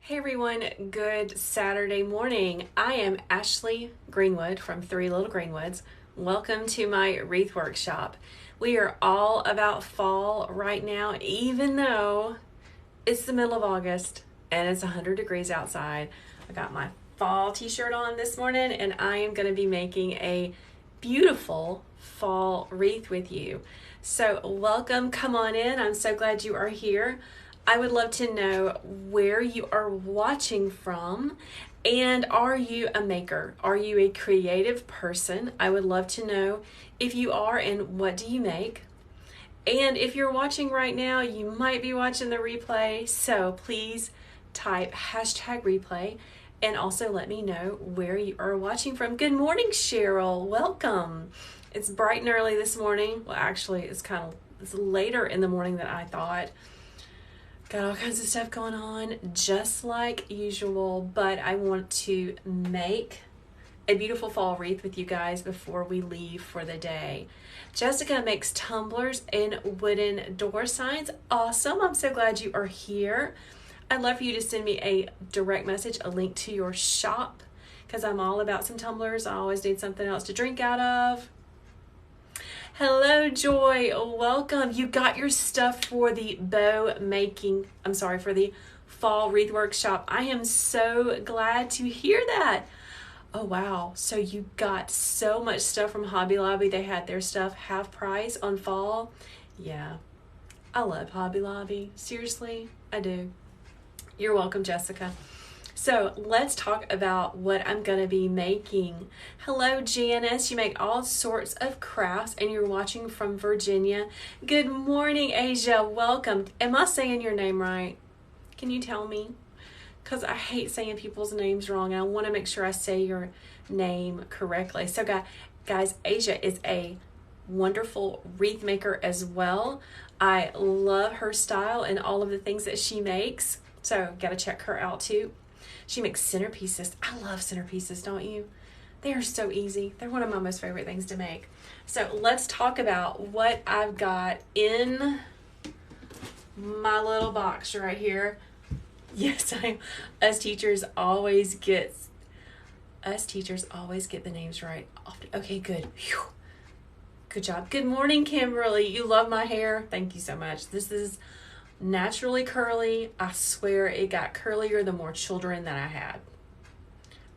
Hey everyone, good Saturday morning. I am Ashley Greenwood from Three Little Greenwoods. Welcome to my wreath workshop. We are all about fall right now, even though it's the middle of August and it's 100 degrees outside. I got my fall t-shirt on this morning and I am going to be making a beautiful fall wreath with you. So welcome, come on in. I'm so glad you are here. I would love to know where you are watching from, and are you a maker? Are you a creative person? I would love to know if you are, and what do you make? And if you're watching right now, you might be watching the replay, so please type #replay and also let me know where you are watching from. Good morning, Cheryl. Welcome. It's bright and early this morning. Well, actually, it's later in the morning than I thought. Got all kinds of stuff going on, just like usual, but I want to make a beautiful fall wreath with you guys before we leave for the day. Jessica makes tumblers and wooden door signs. Awesome. I'm so glad you are here. I'd love for you to send me a direct message, a link to your shop, because I'm all about some tumblers. I always need something else to drink out of. Hello, Joy. Welcome. You got your stuff for the for the fall wreath workshop. I am so glad to hear that. Oh, wow. So you got so much stuff from Hobby Lobby. They had their stuff half price on fall. Yeah, I love Hobby Lobby. Seriously, I do. You're welcome, Jessica. So let's talk about what I'm going to be making. Hello, Janice. You make all sorts of crafts and you're watching from Virginia. Good morning, Asia. Welcome. Am I saying your name right? Can you tell me? Because I hate saying people's names wrong. And I want to make sure I say your name correctly. So guys, Asia is a wonderful wreath maker as well. I love her style and all of the things that she makes. So got to check her out too. She makes centerpieces. I love centerpieces, don't you? They are so easy. They're one of my most favorite things to make. So let's talk about what I've got in my little box right here. Yes, us teachers always get the names right often. Okay, good. Whew. Good job. Good morning, Kimberly. You love my hair. Thank you so much. This is naturally curly. I swear it got curlier the more children that I had.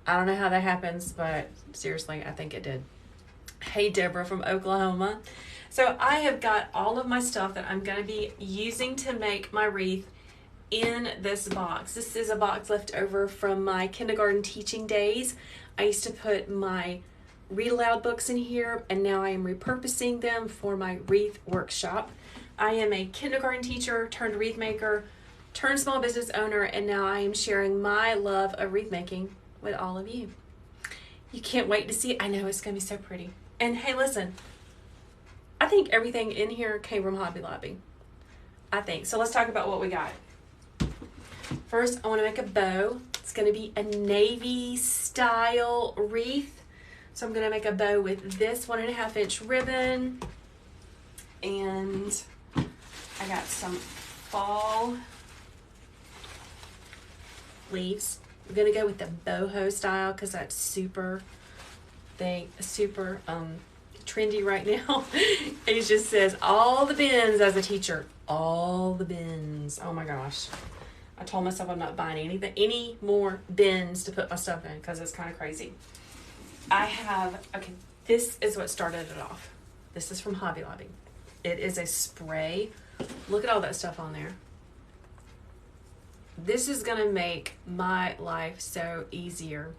I don't know how that happens, but seriously, I think it did. Hey, Deborah from Oklahoma. So I have got all of my stuff that I'm going to be using to make my wreath in this box. This is a box left over from my kindergarten teaching days. I used to put my read aloud books in here, and now I am repurposing them for my wreath workshop. I am a kindergarten teacher turned wreath maker, turned small business owner, and now I am sharing my love of wreath making with all of you. You can't wait to see it. I know it's going to be so pretty. And hey, listen, I think everything in here came from Hobby Lobby. I think. So let's talk about what we got. First, I want to make a bow. It's going to be a navy style wreath. So I'm going to make a bow with this 1.5 inch ribbon. And I got some fall leaves. I'm gonna go with the boho style because that's super trendy right now. It just says all the bins as a teacher. All the bins. Oh my gosh. I told myself I'm not buying any more bins to put my stuff in because it's kind of crazy. This is what started it off. This is from Hobby Lobby. It is a spray. Look at all that stuff on there. This is going to make my life so easier.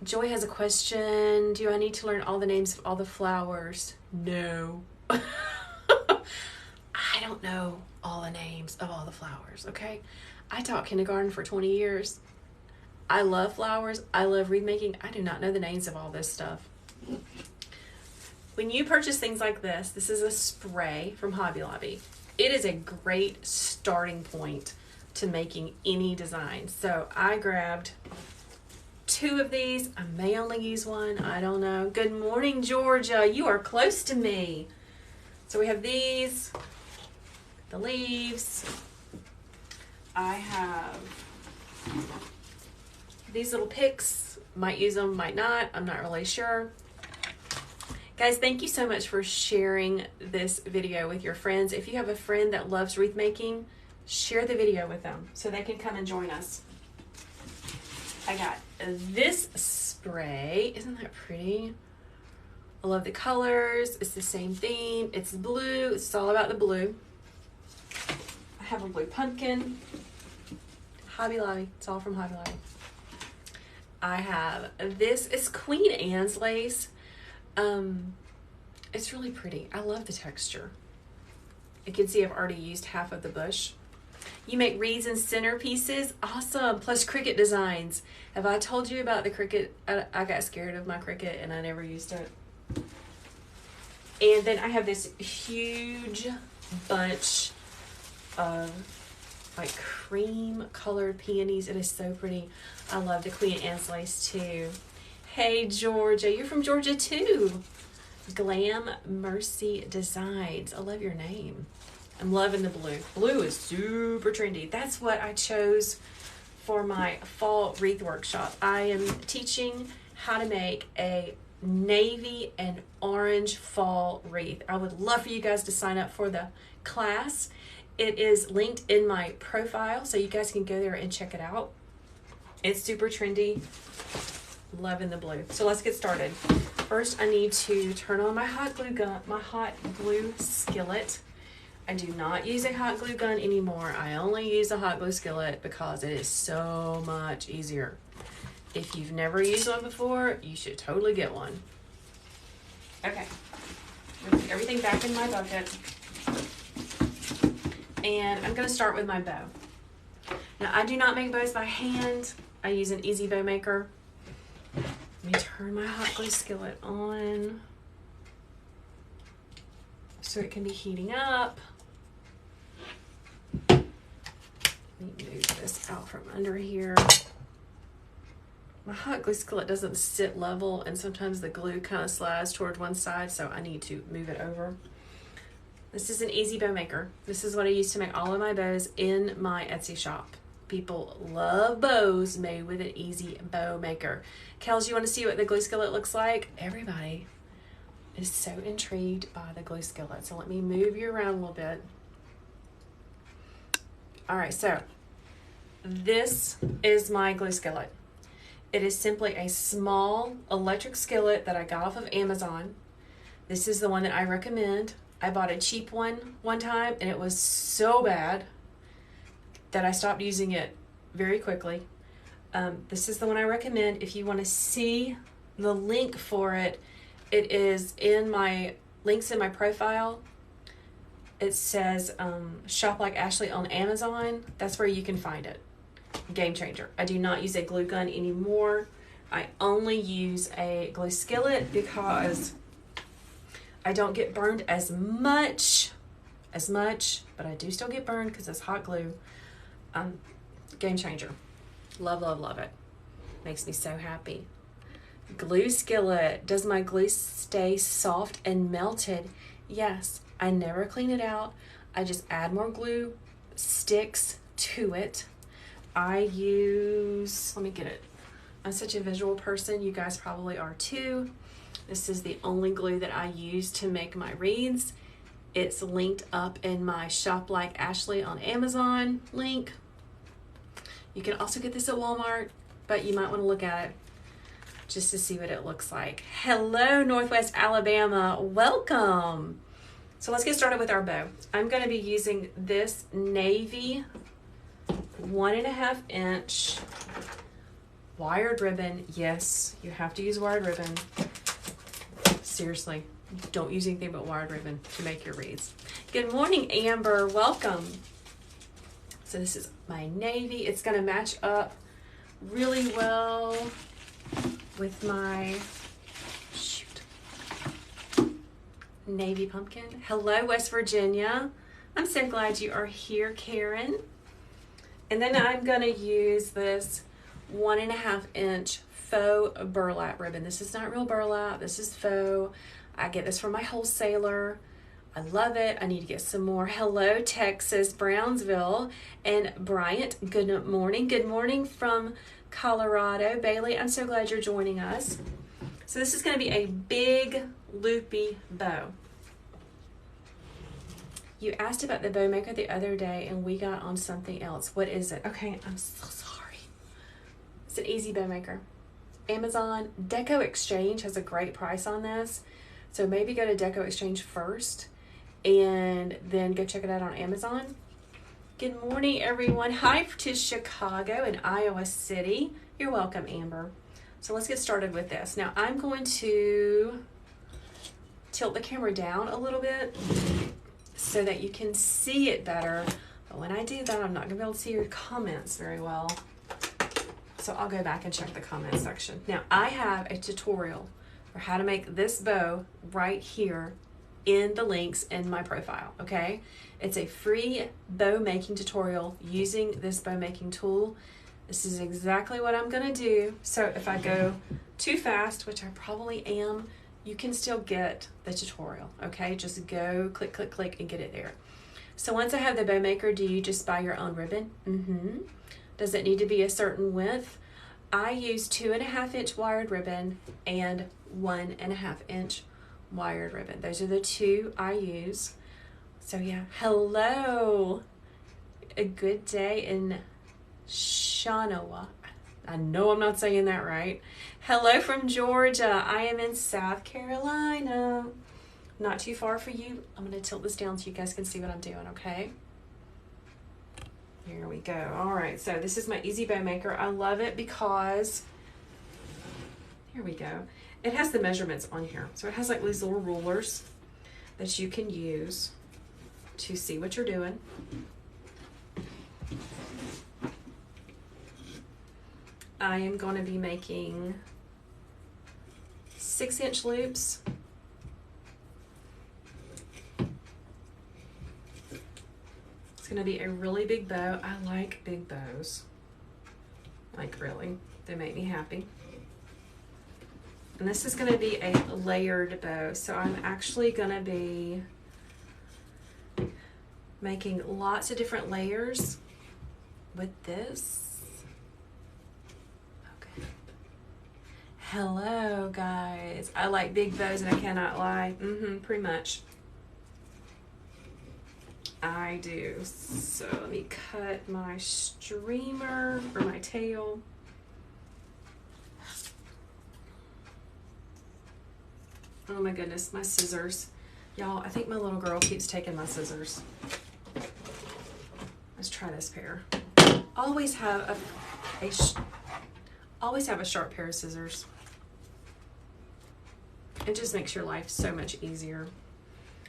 Joy has a question. Do I need to learn all the names of all the flowers? No. I don't know all the names of all the flowers, okay? I taught kindergarten for 20 years. I love flowers. I love wreath making. I do not know the names of all this stuff. When you purchase things like this is a spray from Hobby Lobby. It is a great starting point to making any design. So I grabbed 2 of these. I may only use 1. I don't know. Good morning, Georgia. You are close to me. So we have these, the leaves. I have These little picks, might use them, might not. I'm not really sure. Guys, thank you so much for sharing this video with your friends. If you have a friend that loves wreath making, share the video with them so they can come and join us. I got this spray. Isn't that pretty? I love the colors. It's the same theme. It's blue. It's all about the blue. I have a blue pumpkin. Hobby Lobby. It's all from Hobby Lobby. I have this. It's Queen Anne's lace. It's really pretty. I love the texture. You can see I've already used half of the bush. You make wreaths and centerpieces. Awesome. Plus Cricut designs. Have I told you about the Cricut? I got scared of my Cricut and I never used it. And then I have this huge bunch of like cream colored peonies. It is so pretty. I love the Queen Anne's lace too. Hey Georgia, you're from Georgia too. Glam Mercy Designs. I love your name. I'm loving the blue. Blue is super trendy. That's what I chose for my fall wreath workshop. I am teaching how to make a navy and orange fall wreath. I would love for you guys to sign up for the class. It is linked in my profile, so you guys can go there and check it out. It's super trendy. Loving the blue. So let's get started. First, I need to turn on my hot glue skillet. I do not use a hot glue gun anymore. I only use a hot glue skillet because it is so much easier. If you've never used one before, you should totally get one. Okay, put everything back in my bucket. And I'm gonna start with my bow. Now, I do not make bows by hand. I use an easy bow maker. Let me turn my hot glue skillet on so it can be heating up. Let me move this out from under here. My hot glue skillet doesn't sit level and sometimes the glue kind of slides toward one side, so I need to move it over. This is an easy bow maker. This is what I use to make all of my bows in my Etsy shop. People love bows made with an easy bow maker. Kels, you want to see what the glue skillet looks like? Everybody is so intrigued by the glue skillet. So let me move you around a little bit. All right, so this is my glue skillet. It is simply a small electric skillet that I got off of Amazon. This is the one that I recommend. I bought a cheap one time and it was so bad that I stopped using it very quickly. This is the one I recommend. If you want to see the link for it, it is in my links in my profile. It says Shop Like Ashley on Amazon. That's where you can find it. Game changer. I do not use a glue gun anymore. I only use a glue skillet because I don't get burned as much, but I do still get burned because it's hot glue. Game changer. Love, love, love it. Makes me so happy. Glue skillet. Does my glue stay soft and melted? Yes. I never clean it out. I just add more glue sticks to it. I use, let me get it. I'm such a visual person. You guys probably are too. This is the only glue that I use to make my wreaths. It's linked up in my Shop Like Ashley on Amazon link. You can also get this at Walmart, but you might want to look at it just to see what it looks like. Hello, Northwest Alabama. Welcome. So let's get started with our bow. I'm going to be using this navy 1.5 inch wired ribbon. Yes, you have to use wired ribbon. Seriously, don't use anything but wired ribbon to make your wreaths. Good morning, Amber. Welcome. So this is my navy. It's going to match up really well with my navy pumpkin. Hello, West Virginia. I'm so glad you are here, Karen. And then I'm going to use this 1.5 inch faux burlap ribbon. This is not real burlap. This is faux. I get this from my wholesaler. I love it. I need to get some more. Hello, Texas, Brownsville, and Bryant. Good morning. Good morning from Colorado. Bailey, I'm so glad you're joining us. So this is going to be a big loopy bow. You asked about the bow maker the other day and we got on something else. What is it? Okay, I'm so sorry. It's an easy bow maker. Amazon Deco Exchange has a great price on this. So maybe go to Deco Exchange first and then go check it out on Amazon. Good morning, everyone. Hi to Chicago and Iowa City. You're welcome, Amber. So let's get started with this. Now I'm going to tilt the camera down a little bit so that you can see it better. But when I do that, I'm not going to be able to see your comments very well. So I'll go back and check the comment section. Now I have a tutorial for how to make this bow right here in the links in my profile, okay? It's a free bow making tutorial using this bow making tool. This is exactly what I'm gonna do. So if I go too fast, which I probably am, you can still get the tutorial, okay? Just go click, click, click and get it there. So once I have the bow maker, do you just buy your own ribbon? Does it need to be a certain width? I use 2.5 inch wired ribbon and 1.5 inch wired ribbon. Those are the two I use. So yeah, hello. A good day in Shanoa. I know I'm not saying that right. Hello from Georgia. I am in South Carolina. Not too far for you. I'm going to tilt this down so you guys can see what I'm doing, okay? Here we go. All right, so this is my easy bow maker. I love it because, here we go. It has the measurements on here. So it has like these little rulers that you can use to see what you're doing. I am going to be making 6-inch loops. It's going to be a really big bow. I like big bows. Like really, they make me happy. And this is going to be a layered bow. So I'm actually going to be making lots of different layers with this. Hello guys, I like big bows and I cannot lie. Pretty much. I do. So let me cut my streamer or my tail. Oh my goodness, my scissors. Y'all, I think my little girl keeps taking my scissors. Let's try this pair. Always have a sharp pair of scissors. It just makes your life so much easier.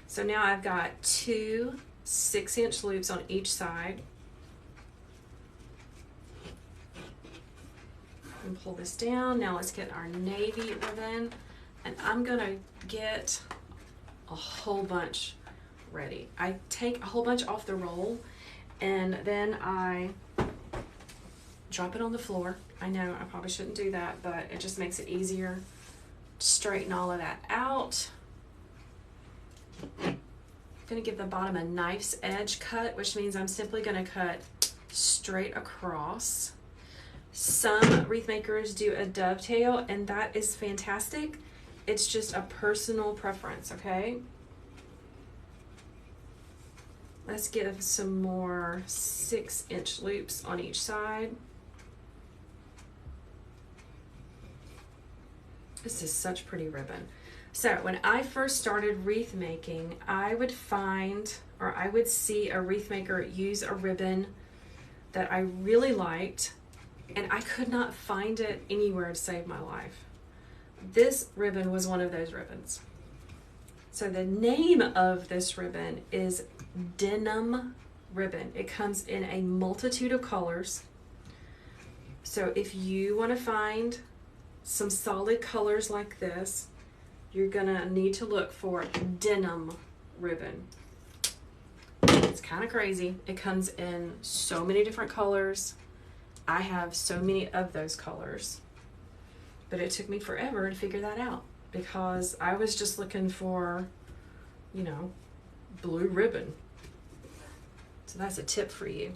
So now I've got 2 6-inch loops on each side. And pull this down. Now let's get our navy ribbon. And I'm gonna get a whole bunch ready. I take a whole bunch off the roll and then I drop it on the floor. I know I probably shouldn't do that, but it just makes it easier. Straighten all of that out. I'm gonna give the bottom a knife's edge cut, which means I'm simply gonna cut straight across. Some wreath makers do a dovetail, and that is fantastic. It's just a personal preference, okay? Let's give some more 6-inch loops on each side. This is such pretty ribbon. So when I first started wreath making, I would find, or I would see a wreath maker use a ribbon that I really liked, and I could not find it anywhere to save my life. This ribbon was one of those ribbons. So the name of this ribbon is denim ribbon. It comes in a multitude of colors. So if you want to find some solid colors like this, you're gonna need to look for denim ribbon. It's kind of crazy. It comes in so many different colors. I have so many of those colors, but it took me forever to figure that out because I was just looking for, you know, blue ribbon. So that's a tip for you.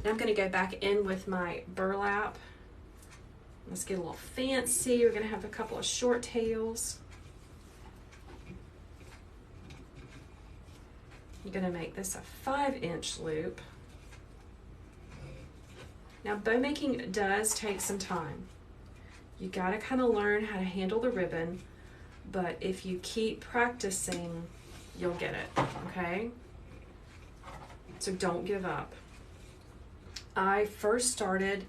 Now I'm going to go back in with my burlap. Let's get a little fancy. We're going to have a couple of short tails. I'm going to make this a 5-inch loop. Now bow making does take some time. You got to kind of learn how to handle the ribbon, but if you keep practicing, you'll get it, okay? So don't give up. I first started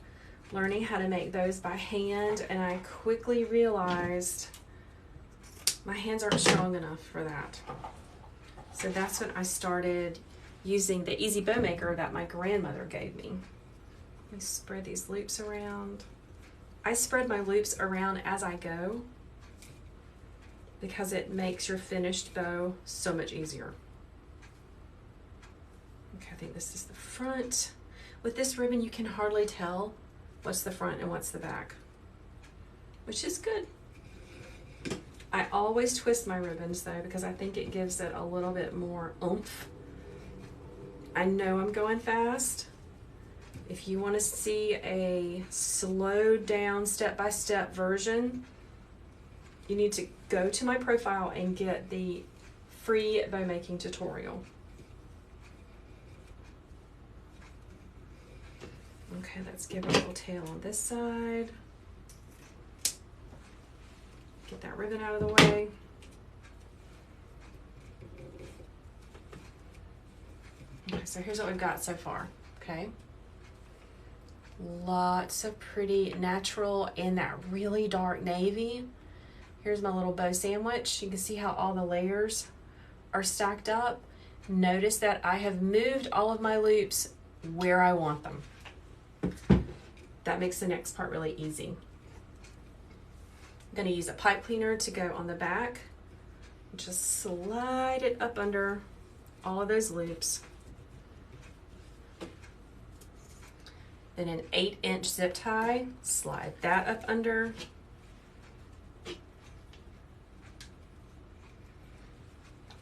learning how to make those by hand, and I quickly realized my hands aren't strong enough for that. So that's when I started using the easy bow maker that my grandmother gave me. Let me spread these loops around. I spread my loops around as I go because it makes your finished bow so much easier. Okay, I think this is the front. With this ribbon, you can hardly tell what's the front and what's the back, which is good. I always twist my ribbons though, because I think it gives it a little bit more oomph. I know I'm going fast. If you want to see a slowed down step-by-step version, you need to go to my profile and get the free bow making tutorial. Okay, let's give a little tail on this side. Get that ribbon out of the way. Okay, so here's what we've got so far, okay? Lots of pretty natural in that really dark navy. Here's my little bow sandwich. You can see how all the layers are stacked up. Notice that I have moved all of my loops where I want them. That makes the next part really easy. I'm going to use a pipe cleaner to go on the back. Just slide it up under all of those loops. Then an 8-inch zip tie, slide that up under.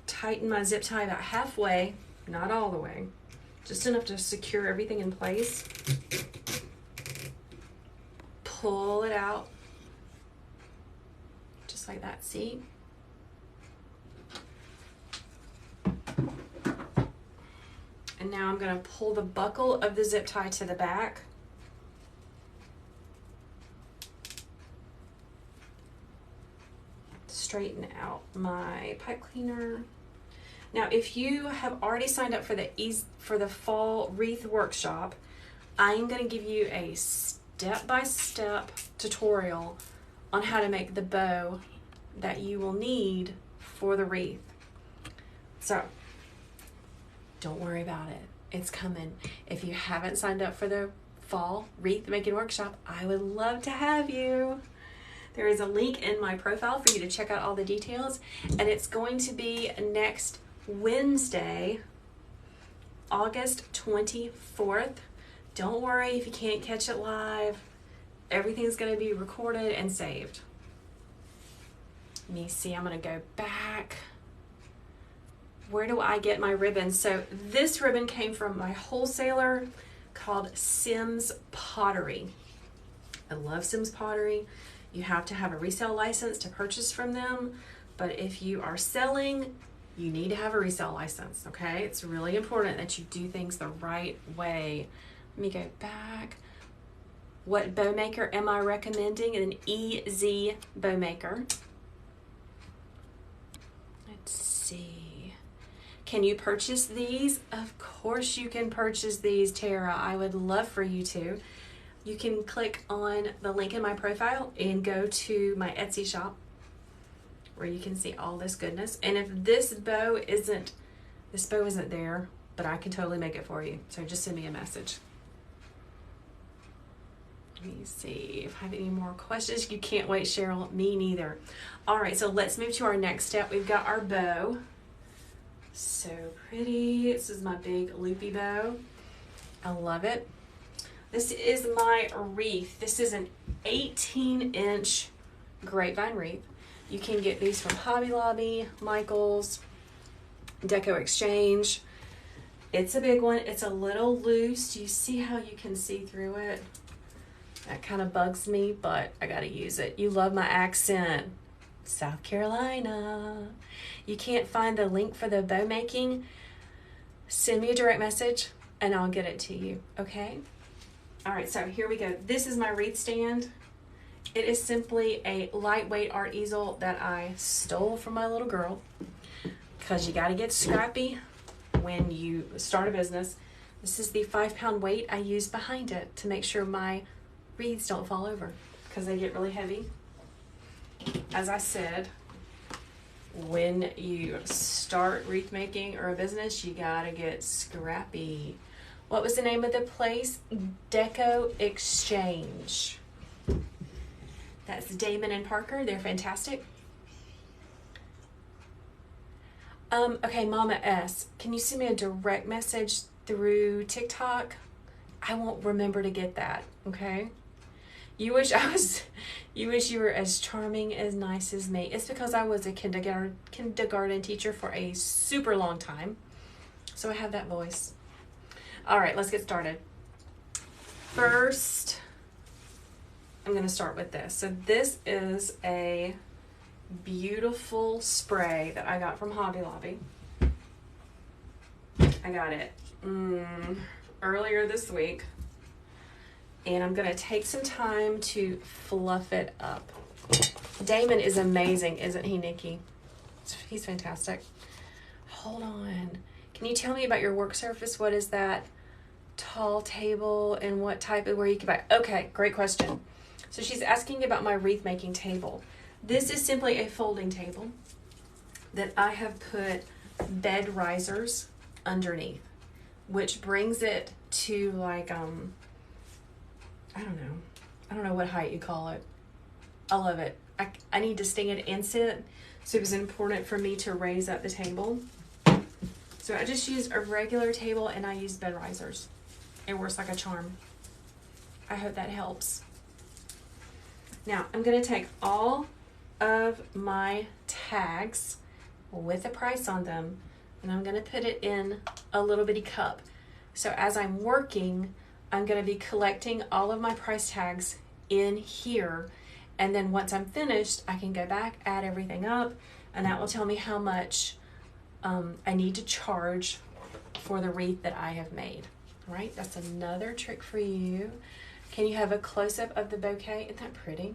Tighten my zip tie about halfway, not all the way, just enough to secure everything in place. Pull it out, just like that, see? And now I'm going to pull the buckle of the zip tie to the back. Straighten out my pipe cleaner. Now, if you have already signed up for the Fall Wreath Workshop, I'm going to give you a step-by-step tutorial on how to make the bow that you will need for the wreath. So, don't worry about it. It's coming. If you haven't signed up for the Fall Wreath Making Workshop, I would love to have you. There is a link in my profile for you to check out all the details, and it's going to be next Wednesday, August 24th. Don't worry if you can't catch it live. Everything's going to be recorded and saved. Let me see. I'm going to go back. Where do I get my ribbon? So this ribbon came from my wholesaler called Sims Pottery. I love Sims Pottery. You have to have a resale license to purchase from them, but if you are selling, you need to have a resale license, okay? It's really important that you do things the right way. Let me go back. What bow maker am I recommending? An EZ bow maker. Let's see. Can you purchase these? Of course you can purchase these, Tara. I would love for you to. You can click on the link in my profile and go to my Etsy shop where you can see all this goodness. And if this bow isn't there, but I can totally make it for you. So just send me a message. Let me see if I have any more questions. You can't wait, Cheryl. Me neither. All right, so let's move to our next step. We've got our bow. So pretty. This is my big loopy bow. I love it. This is my wreath. This is an 18-inch Grapevine wreath. You can get these from Hobby Lobby, Michael's, Deco Exchange. It's a big one. It's a little loose. Do you see how you can see through it? That kind of bugs me, but I gotta use it. You love my accent. South Carolina. You can't find the link for the bow making? Send me a direct message and I'll get it to you, okay? All right, so here we go. This is my wreath stand. It is simply a lightweight art easel that I stole from my little girl, because you gotta get scrappy when you start a business. This is the 5-pound weight I use behind it to make sure my wreaths don't fall over, because they get really heavy. As I said, when you start wreath making or a business, you gotta get scrappy. What was the name of the place? Deco Exchange. That's Damon and Parker. They're fantastic. Okay, Mama S, can you send me a direct message through TikTok? I won't remember to get that, okay? You wish you were as charming, as nice as me. It's because I was a kindergarten teacher for a super long time, so I have that voice. All right, let's get started. First, I'm gonna start with this. So this is a beautiful spray that I got from Hobby Lobby. I got it earlier this week, and I'm gonna take some time to fluff it up. Damon is amazing, isn't he, Nikki? He's fantastic. Hold on. Can you tell me about your work surface? What is that? Tall table, and what type of, where you can buy? Okay, great question. So she's asking about my wreath making table. This is simply a folding table that I have put bed risers underneath, which brings it to like, I don't know what height you call it. I love it. I need to stand and sit, so it was important for me to raise up the table. So I just used a regular table and I used bed risers. It works like a charm. I hope that helps. Now I'm gonna take all of my tags with a price on them, and I'm gonna put it in a little bitty cup. So as I'm working, I'm gonna be collecting all of my price tags in here, and then once I'm finished, I can go back, add everything up, and that will tell me how much I need to charge for the wreath that I have made. All right, that's another trick for you. Can you have a close-up of the bouquet? Isn't that pretty?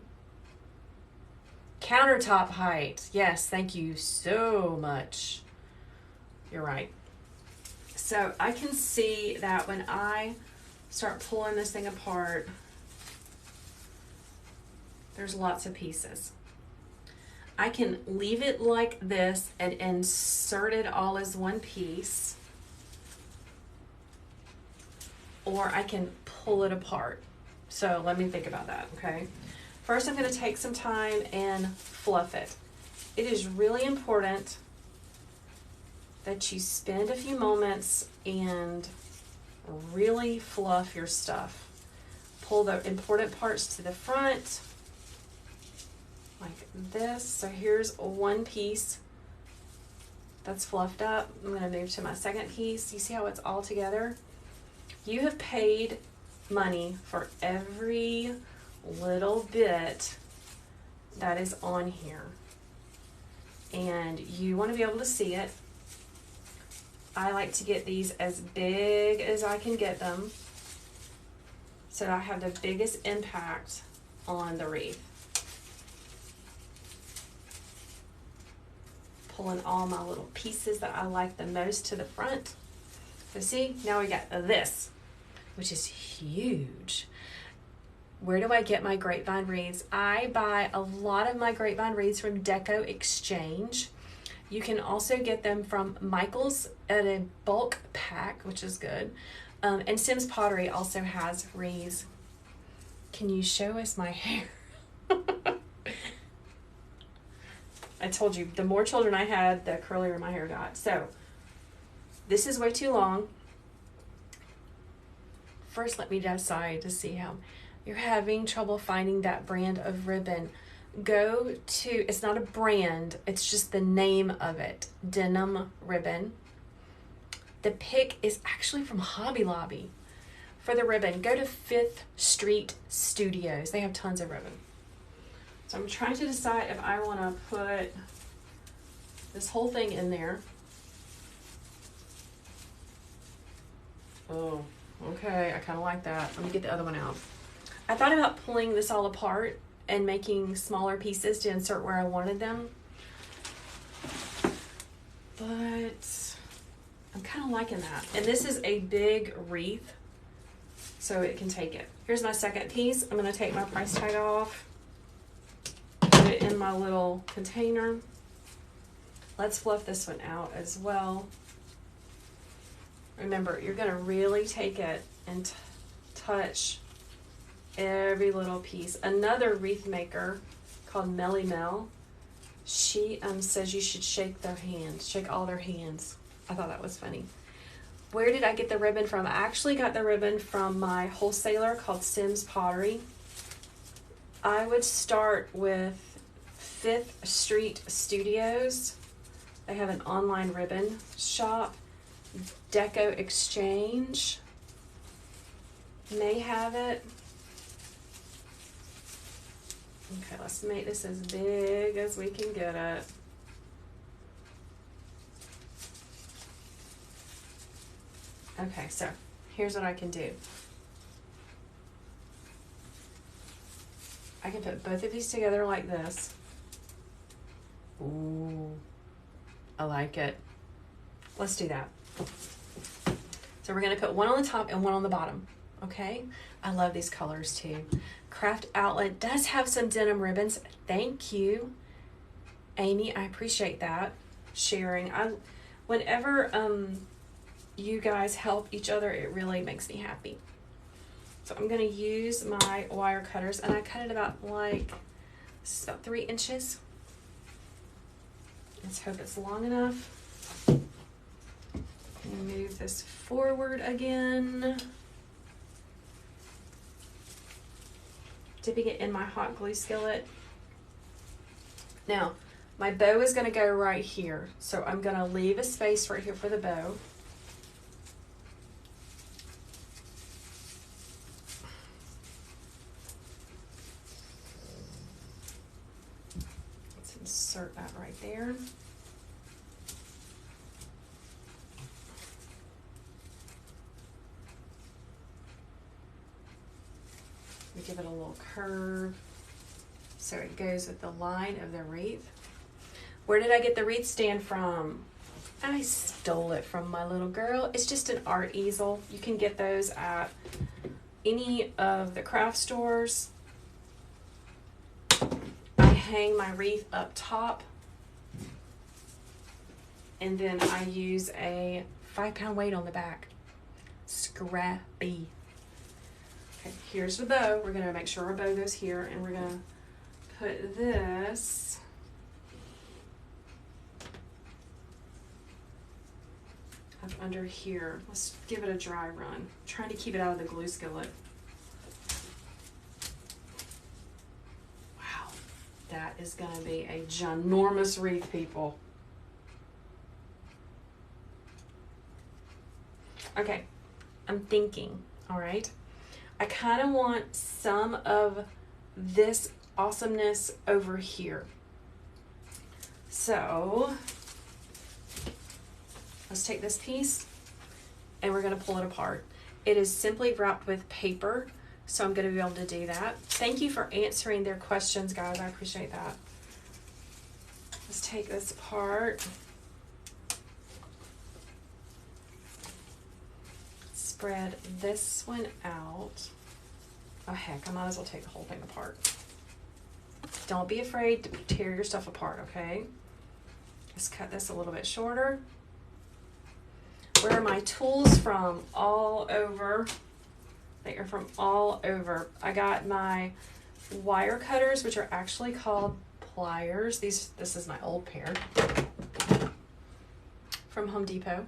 Countertop height. Yes, thank you so much. You're right. So I can see that when I start pulling this thing apart, there's lots of pieces. I can leave it like this and insert it all as one piece, or I can pull it apart. So let me think about that, okay? First, I'm gonna take some time and fluff it. It is really important that you spend a few moments and really fluff your stuff. Pull the important parts to the front, like this. So here's one piece that's fluffed up. I'm gonna move to my second piece. You see how it's all together? You have paid money for every little bit that is on here, and you want to be able to see it. I like to get these as big as I can get them, so I have the biggest impact on the wreath. Pulling all my little pieces that I like the most to the front. So see, now we got this, which is huge. Where do I get my grapevine wreaths? I buy a lot of my grapevine wreaths from Deco Exchange. You can also get them from Michael's at a bulk pack, which is good. And Sim's Pottery also has wreaths. Can you show us my hair? I told you, the more children I had, the curlier my hair got. So this is way too long. First, let me decide to see how you're having trouble finding that brand of ribbon. go to, it's not a brand, it's just the name of it, denim ribbon. The pick is actually from Hobby Lobby. For the ribbon, go to 5th Street Studios. They have tons of ribbon. So I'm trying to decide if I want to put this whole thing in there. Oh, okay, I kind of like that. Let me get the other one out. I thought about pulling this all apart and making smaller pieces to insert where I wanted them. But I'm kind of liking that. And this is a big wreath, so it can take it. Here's my second piece. I'm going to take my price tag off, put it in my little container. Let's fluff this one out as well. Remember, you're going to really take it and touch every little piece. Another wreath maker called Melly Mel, she says you should shake their hands, shake all their hands. I thought that was funny. Where did I get the ribbon from? I actually got the ribbon from my wholesaler called Sims Pottery. I would start with 5th Street Studios. They have an online ribbon shop. Deco Exchange may have it. Okay, let's make this as big as we can get it. Okay, so here's what I can do. I can put both of these together like this. Ooh, I like it. Let's do that. So we're gonna put one on the top and one on the bottom, okay? I love these colors too. Craft Outlet does have some denim ribbons. Thank you, Amy, I appreciate that, sharing. Whenever you guys help each other, it really makes me happy. So I'm gonna use my wire cutters, and I cut it about this is about 3 inches. Let's hope it's long enough. Move this forward again. Dipping it in my hot glue skillet. Now, my bow is going to go right here, so I'm going to leave a space right here for the bow. Let's insert that right there. We give it a little curve so it goes with the line of the wreath. Where did I get the wreath stand from? I stole it from my little girl. It's just an art easel. You can get those at any of the craft stores. I hang my wreath up top, and then I use a 5-pound weight on the back. Scrappy. Okay, here's the bow. We're going to make sure our bow goes here, and we're going to put this up under here. Let's give it a dry run. I'm trying to keep it out of the glue skillet. Wow, that is going to be a ginormous wreath, people. Okay, I'm thinking, all right, I kind of want some of this awesomeness over here. So let's take this piece and we're going to pull it apart. It is simply wrapped with paper, so I'm going to be able to do that. Thank you for answering their questions, guys. I appreciate that. Let's take this apart. Spread this one out. Oh heck, I might as well take the whole thing apart. Don't be afraid to tear your stuff apart, okay? Let's cut this a little bit shorter. Where are my tools from? All over. They are from all over. I got my wire cutters, which are actually called pliers. This is my old pair from Home Depot.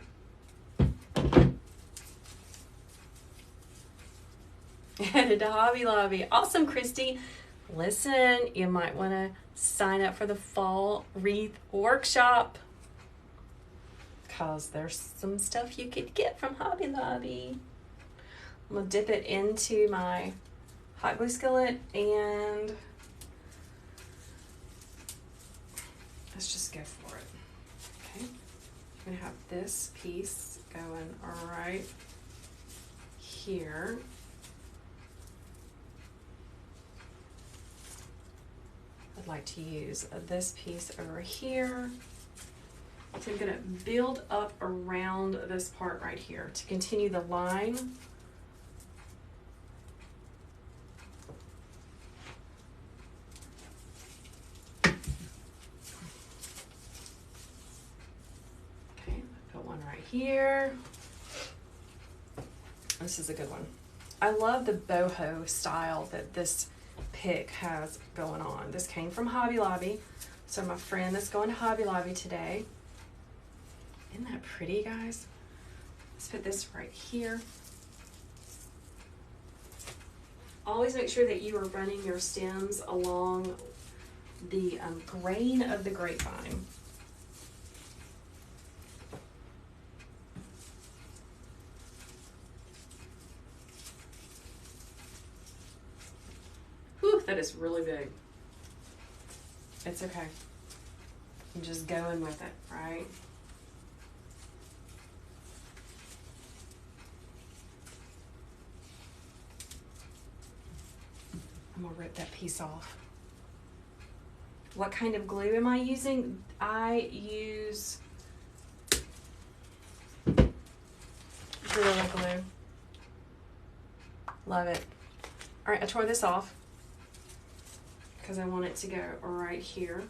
Headed to Hobby Lobby. Awesome, Christy. listen, you might want to sign up for the fall wreath workshop, because there's some stuff you could get from Hobby Lobby. I'm going to dip it into my hot glue skillet, and let's just go for it. Okay, I'm going to have this piece going right here. I'd like to use this piece over here. So I'm going to build up around this part right here to continue the line. Okay, put one right here. This is a good one. I love the boho style that this pick has going on. This came from Hobby Lobby. So my friend that's going to Hobby Lobby today. Isn't that pretty, guys? Let's put this right here. Always make sure that you are running your stems along the grain of the grapevine. Whew, that is really big. It's okay. I'm just going with it, right? I'm gonna rip that piece off. What kind of glue am I using? I use Gorilla Glue. Love it. All right, I tore this off because I want it to go right here.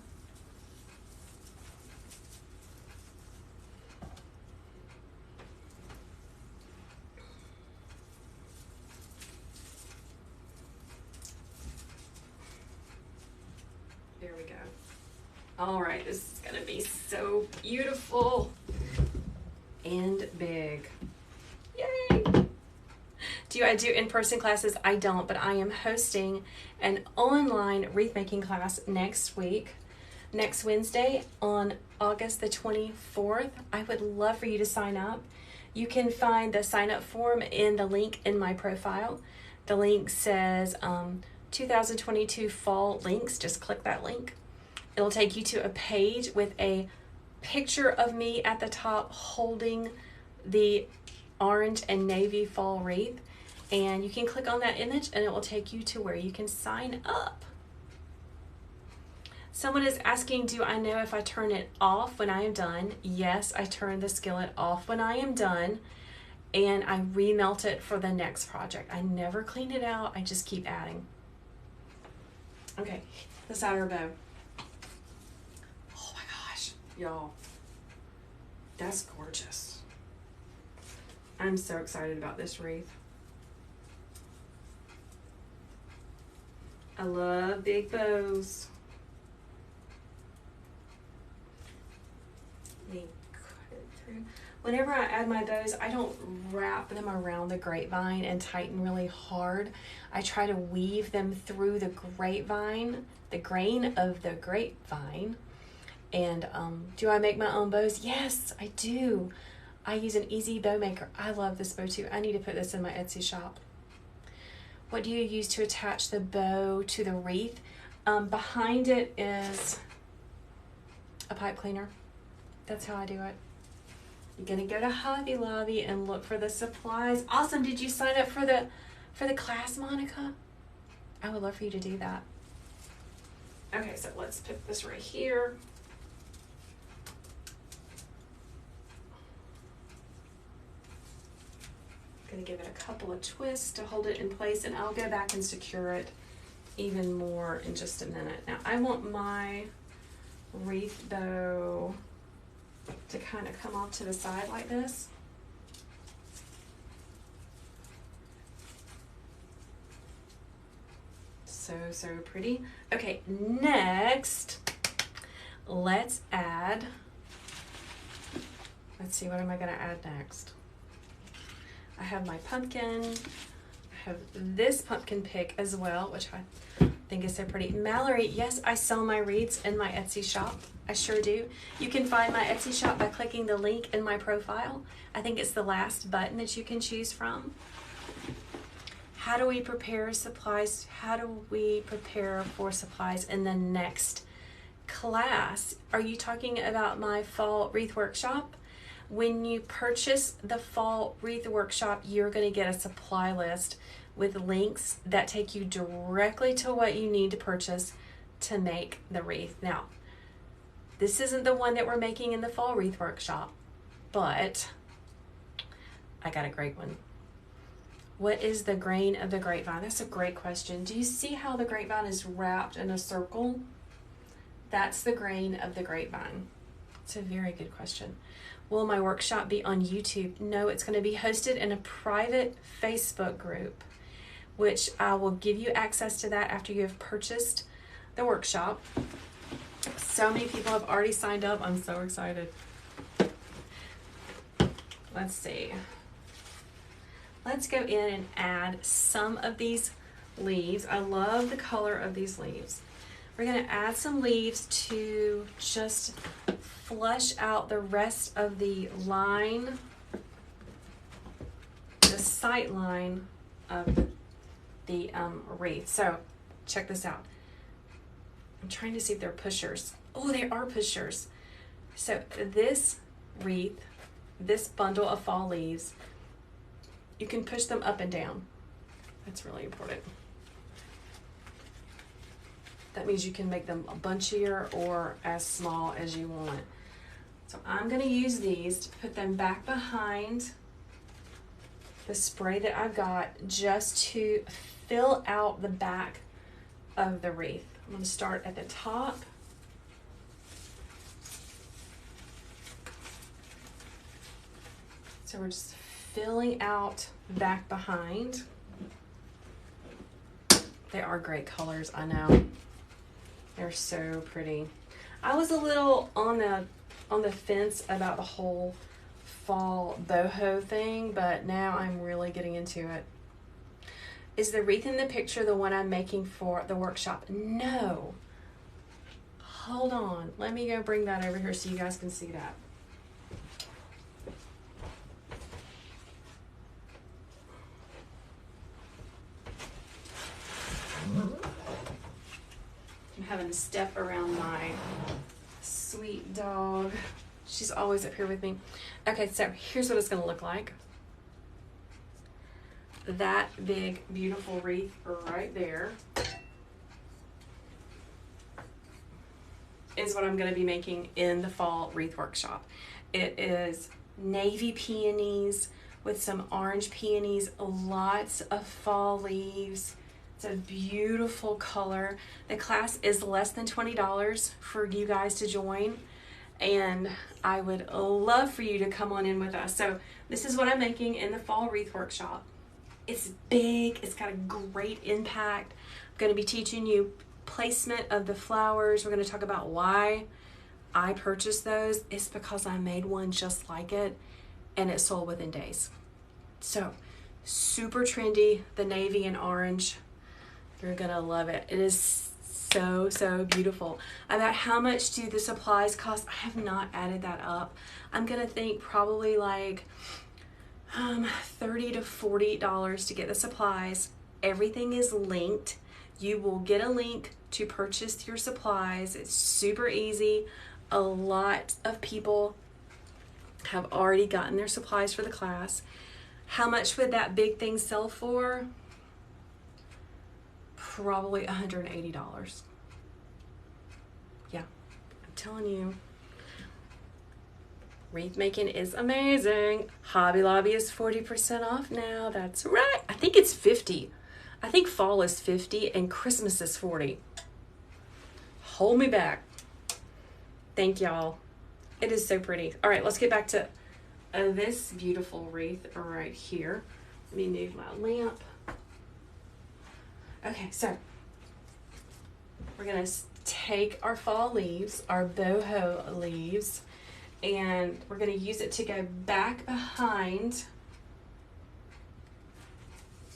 There we go. All right, this is gonna be so beautiful and big. Yay! Do I do in-person classes? I don't, but I am hosting an online wreath making class next week, next Wednesday on August the 24th. I would love for you to sign up. You can find the sign up form in the link in my profile. The link says 2022 fall links. Just click that link. It'll take you to a page with a picture of me at the top holding the orange and navy fall wreath, and you can click on that image and it will take you to where you can sign up. Someone is asking, do I know if I turn it off when I am done? Yes, I turn the skillet off when I am done, and I remelt it for the next project. I never clean it out, I just keep adding. Okay, this outer bow. Oh my gosh, y'all, that's gorgeous. I'm so excited about this wreath. I love big bows. Let me cut it through. Whenever I add my bows, I don't wrap them around the grapevine and tighten really hard. I try to weave them through the grapevine, the grain of the grapevine. And do I make my own bows? Yes, I do. I use an easy bow maker. I love this bow too. I need to put this in my Etsy shop. What do you use to attach the bow to the wreath? Behind it is a pipe cleaner. That's how I do it. You're gonna go to Hobby Lobby and look for the supplies. Awesome, did you sign up for the class, Monica? I would love for you to do that. Okay, so let's put this right here. Gonna give it a couple of twists to hold it in place, and I'll go back and secure it even more in just a minute. Now I want my wreath bow to kind of come off to the side like this. So pretty. Okay, next, let's see, what am I gonna add next? I have my pumpkin. I have this pumpkin pick as well, which I think it's so pretty. Mallory, yes, I sell my wreaths in my Etsy shop. I sure do. You can find my Etsy shop by clicking the link in my profile. I think it's the last button that you can choose from. How do we prepare supplies? How do we prepare for supplies in the next class? Are you talking about my fall wreath workshop? When you purchase the fall wreath workshop, you're going to get a supply list with links that take you directly to what you need to purchase to make the wreath. Now, this isn't the one that we're making in the fall wreath workshop, but I got a great one. What is the grain of the grapevine? That's a great question. Do you see how the grapevine is wrapped in a circle? That's the grain of the grapevine. It's a very good question. Will my workshop be on YouTube? No, it's going to be hosted in a private Facebook group, which I will give you access to that after you have purchased the workshop. So many people have already signed up. I'm so excited. Let's see. Let's go in and add some of these leaves. I love the color of these leaves. We're going to add some leaves to just flush out the rest of the line, the sight line of the wreath. So check this out. I'm trying to see if they're pushers. Oh, they are pushers. So this wreath, this bundle of fall leaves, you can push them up and down. That's really important. That means you can make them bunchier or as small as you want. So I'm going to use these to put them back behind the spray that I've got just to fill out the back of the wreath. I'm going to start at the top. So we're just filling out back behind. They are great colors, I know. They're so pretty. I was a little on the fence about the whole fall boho thing, but now I'm really getting into it. Is the wreath in the picture the one I'm making for the workshop? No. Hold on. Let me go bring that over here so you guys can see that. I'm having to step around my sweet dog. She's always up here with me. Okay, so here's what it's going to look like. That big, beautiful wreath right there is what I'm going to be making in the fall wreath workshop. It is navy peonies with some orange peonies, lots of fall leaves. It's a beautiful color. The class is less than $20 for you guys to join, and I would love for you to come on in with us. So this is what I'm making in the fall wreath workshop. It's big, it's got a great impact. I'm going to be teaching you placement of the flowers. We're going to talk about why I purchased those. It's because I made one just like it and it sold within days. So super trendy, the navy and orange. You're going to love it. It is so, so beautiful. About how much do the supplies cost? I have not added that up. I'm going to think probably like $30 to $40 to get the supplies. Everything is linked. You will get a link to purchase your supplies. It's super easy. A lot of people have already gotten their supplies for the class. How much would that big thing sell for? Probably $180. Yeah, I'm telling you. Wreath making is amazing. Hobby Lobby is 40% off now. That's right. I think it's 50. I think fall is 50 and Christmas is 40. Hold me back. Thank y'all. It is so pretty. All right, let's get back to this beautiful wreath right here. Let me move my lamp. Okay, so we're going to take our fall leaves, our boho leaves, and we're going to use it to go back behind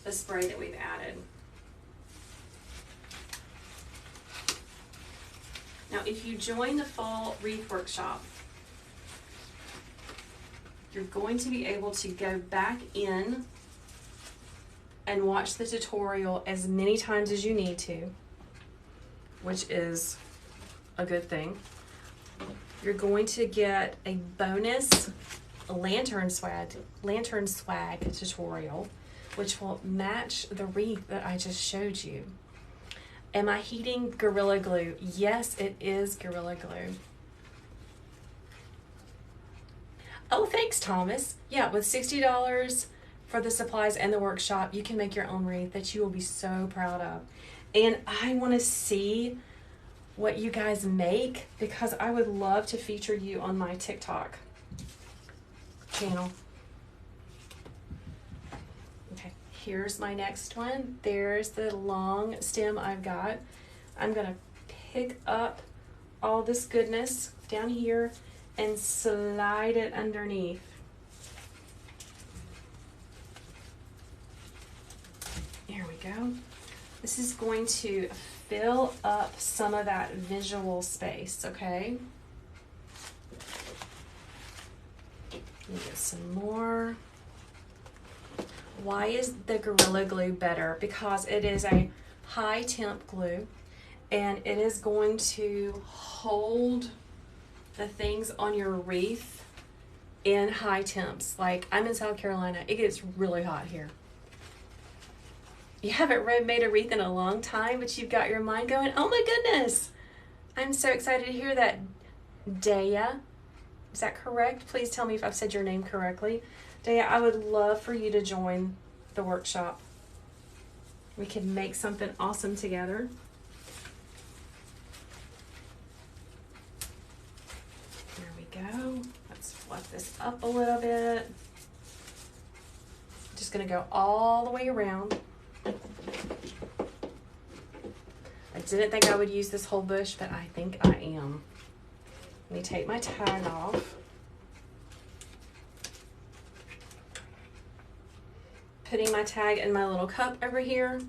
the spray that we've added. Now, if you join the Fall Wreath Workshop, you're going to be able to go back in and watch the tutorial as many times as you need to, which is a good thing. You're going to get a bonus lantern swag tutorial, which will match the wreath that I just showed you. Am I heating Gorilla Glue? Yes, it is Gorilla Glue. Oh, thanks, Thomas. Yeah, with $60 for the supplies and the workshop, you can make your own wreath that you will be so proud of. And I want to see what you guys make, because I would love to feature you on my TikTok channel. Okay, here's my next one. There's the long stem I've got. I'm going to pick up all this goodness down here and slide it underneath. There we go. This is going to fill up some of that visual space, okay? Get some more. Why is the Gorilla Glue better? Because it is a high temp glue, and it is going to hold the things on your wreath in high temps. Like, I'm in South Carolina, it gets really hot here. You haven't made a wreath in a long time, but you've got your mind going, oh my goodness. I'm so excited to hear that. Daya, is that correct? Please tell me if I've said your name correctly. Daya, I would love for you to join the workshop. We can make something awesome together. There we go. Let's fluff this up a little bit. Just gonna go all the way around. I didn't think I would use this whole bush, but I think I am. Let me take my tag off. Putting my tag in my little cup over here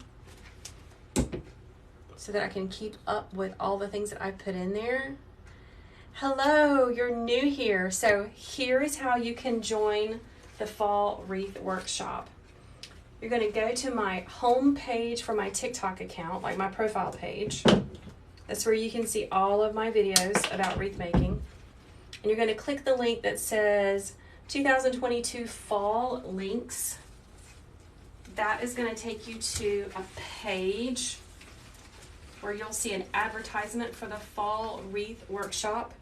so that I can keep up with all the things that I put in there. Hello, you're new here. So here is how you can join the Fall Wreath Workshop. You're going to go to my home page for my TikTok account, like my profile page. That's where you can see all of my videos about wreath making. And you're going to click the link that says 2022 Fall Links. That is going to take you to a page where you'll see an advertisement for the Fall Wreath Workshop.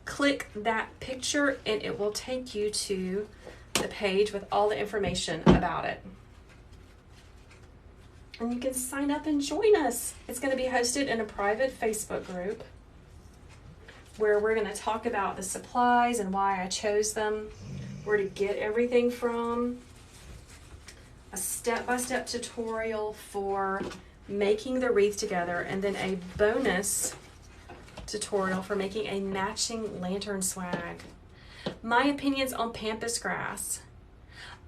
Click that picture and it will take you to the page with all the information about it. And you can sign up and join us. It's going to be hosted in a private Facebook group where we're going to talk about the supplies and why I chose them, where to get everything from, a step-by-step tutorial for making the wreath together, and then a bonus tutorial for making a matching lantern swag. My opinions on pampas grass.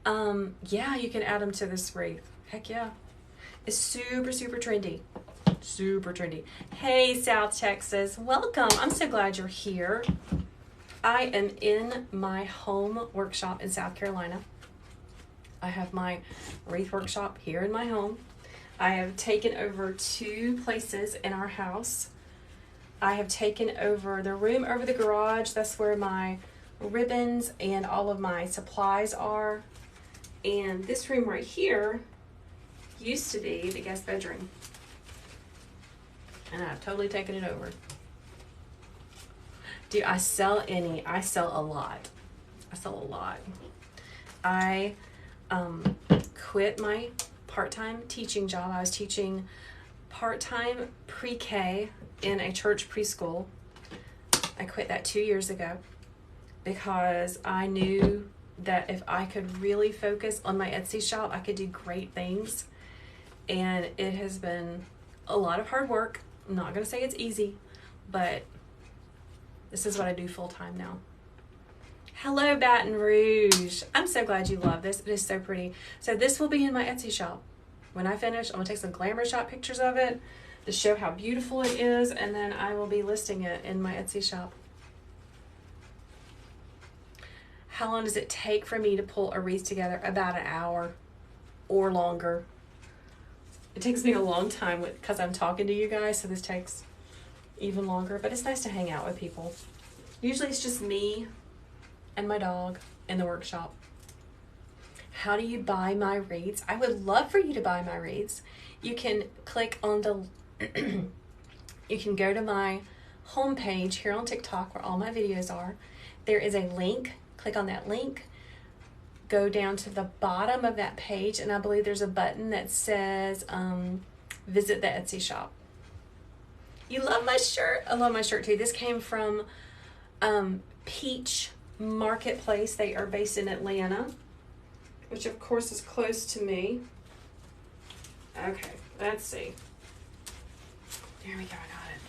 Yeah, you can add them to this wreath. Heck yeah. It's super, super trendy. Super trendy. Hey, South Texas. Welcome. I'm so glad you're here. I am in my home workshop in South Carolina. I have my wreath workshop here in my home. I have taken over 2 places in our house. I have taken over the room over the garage. That's where my ribbons and all of my supplies are. And this room right here used to be the guest bedroom. And I've totally taken it over. Do I sell any? I sell a lot. I sell a lot. I quit my part-time teaching job. I was teaching part-time pre-K in a church preschool. I quit that 2 years ago because I knew that if I could really focus on my Etsy shop, I could do great things. And it has been a lot of hard work. I'm not going to say it's easy, but this is what I do full-time now. Hello, Baton Rouge. I'm so glad you love this. It is so pretty. So this will be in my Etsy shop. When I finish, I'm going to take some glamour shot pictures of it. to show how beautiful it is, and then I will be listing it in my Etsy shop. How long does it take for me to pull a wreath together? About an hour or longer. It takes me a long time because I'm talking to you guys, so this takes even longer, but it's nice to hang out with people. Usually it's just me and my dog in the workshop. How do you buy my wreaths? I would love for you to buy my wreaths. You can click on the, you can go to my homepage here on TikTok where all my videos are. There is a link. Click on that link. Go down to the bottom of that page, and I believe there's a button that says visit the Etsy shop. You love my shirt? I love my shirt too. This came from Peach Marketplace. They are based in Atlanta, which of course is close to me. Okay, let's see. There we go, I got it.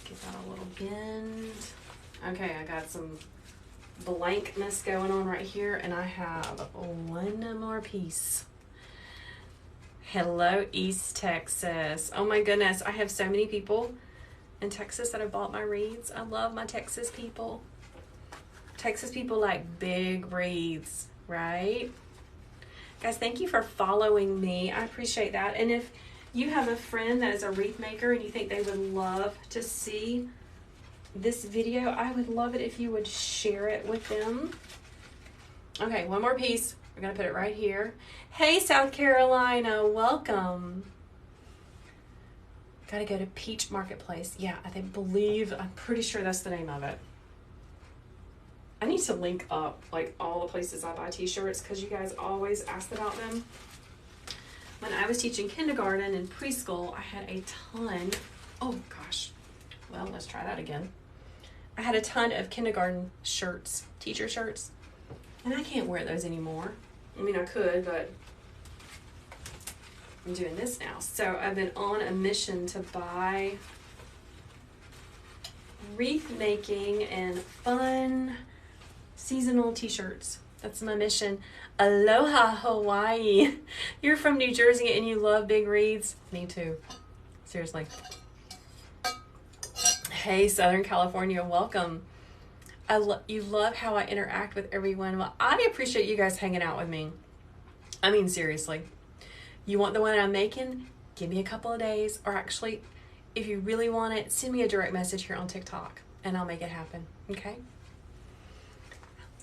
Give that a little bend. Okay, I got some blankness going on right here, and I have one more piece. Hello, East Texas. Oh my goodness, I have so many people in Texas that have bought my wreaths. I love my Texas people. Texas people like big wreaths, right? Guys, thank you for following me. I appreciate that. And if you have a friend that is a wreath maker and you think they would love to see this video, I would love it if you would share it with them. Okay, one more piece. We're gonna put it right here. Hey, South Carolina, welcome. Gotta go to Peach Marketplace. Yeah, I'm pretty sure that's the name of it. I need to link up like all the places I buy t-shirts because you guys always ask about them. When I was teaching kindergarten and preschool, I had a ton. Oh gosh. Well, let's try that again. I had a ton of kindergarten shirts, teacher shirts, and I can't wear those anymore. I mean, I could, but I'm doing this now. So I've been on a mission to buy wreath making and fun seasonal t-shirts. That's my mission. Aloha, Hawaii. You're from New Jersey and you love big wreaths? Me too. Seriously. Hey, Southern California, welcome. You love how I interact with everyone. Well, I appreciate you guys hanging out with me. I mean, seriously. You want the one I'm making? Give me a couple of days. Or actually, if you really want it, send me a direct message here on TikTok and I'll make it happen, okay?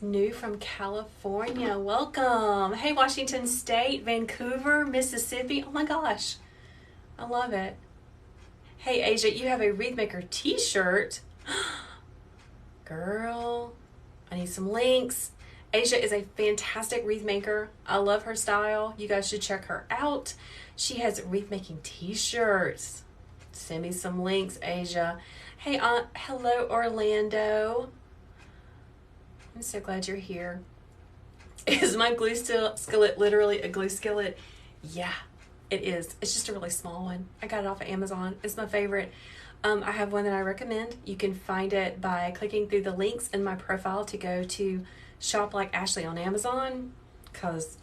New from California, welcome. Hey, Washington State, Vancouver, Mississippi. Oh my gosh, I love it. Hey, Asia, you have a Wreath Maker t-shirt. Girl, I need some links. Asia is a fantastic wreath maker. I love her style. You guys should check her out. She has wreath making t-shirts. Send me some links, Asia. Hey, hello, Orlando. I'm so glad you're here. Is my glue skillet literally a glue skillet? Yeah, it is. It's just a really small one. I got it off of Amazon. It's my favorite. I have one that I recommend. You can find it by clicking through the links in my profile to go to Shop Like Ashley on Amazon, because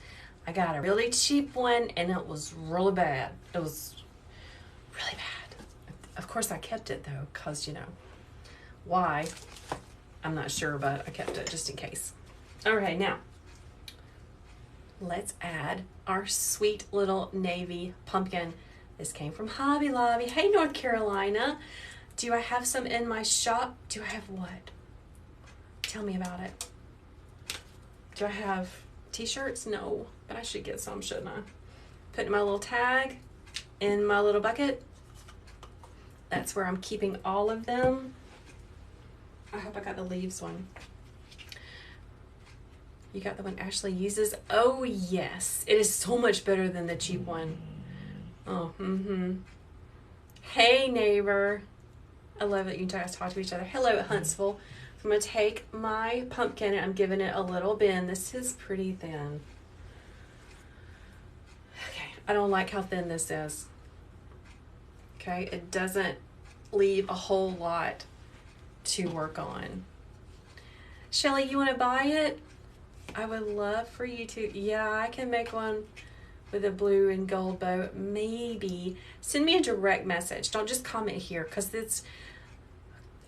I got a really cheap one and it was really bad. It was really bad. Of course I kept it though, because you know, why? I'm not sure, but I kept it just in case. All right, now let's add our sweet little navy pumpkin. This came from Hobby Lobby. Hey, North Carolina. Do I have some in my shop? Do I have what? Tell me about it. Do I have t-shirts? No, but I should get some, shouldn't I? Put my little tag in my little bucket. That's where I'm keeping all of them. I hope I got the leaves one. You got the one Ashley uses? Oh, yes. It is so much better than the cheap one. Oh, Hey, neighbor. I love that you guys talk to each other. Hello, Huntsville. I'm going to take my pumpkin and I'm giving it a little bend. This is pretty thin. Okay, I don't like how thin this is. Okay, it doesn't leave a whole lot to work on. Shelly, you want to buy it? I would love for you to. Yeah, I can make one with a blue and gold bow, maybe send me a direct message. Don't just comment here, because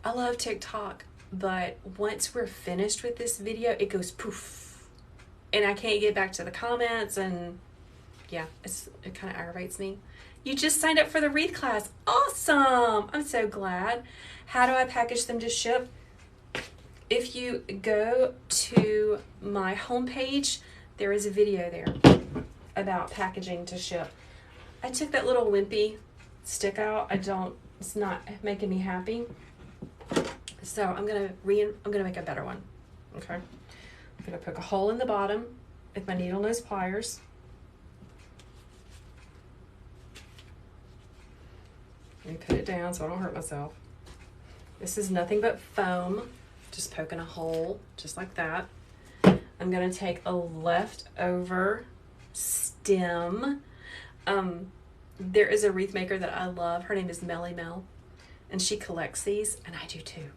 I love TikTok, but once we're finished with this video, it goes poof, and I can't get back to the comments, and yeah, it kind of aggravates me. You just signed up for the wreath class. Awesome! I'm so glad. How do I package them to ship? If you go to my homepage, there is a video there about packaging to ship. I took that little wimpy stick out. It's not making me happy. So I'm gonna make a better one. Okay. I'm gonna poke a hole in the bottom with my needle nose pliers. Let me put it down so I don't hurt myself. This is nothing but foam. Just poking a hole, just like that. I'm gonna take a leftover stem. There is a wreath maker that I love. Her name is Melly Mel, and she collects these, and I do too.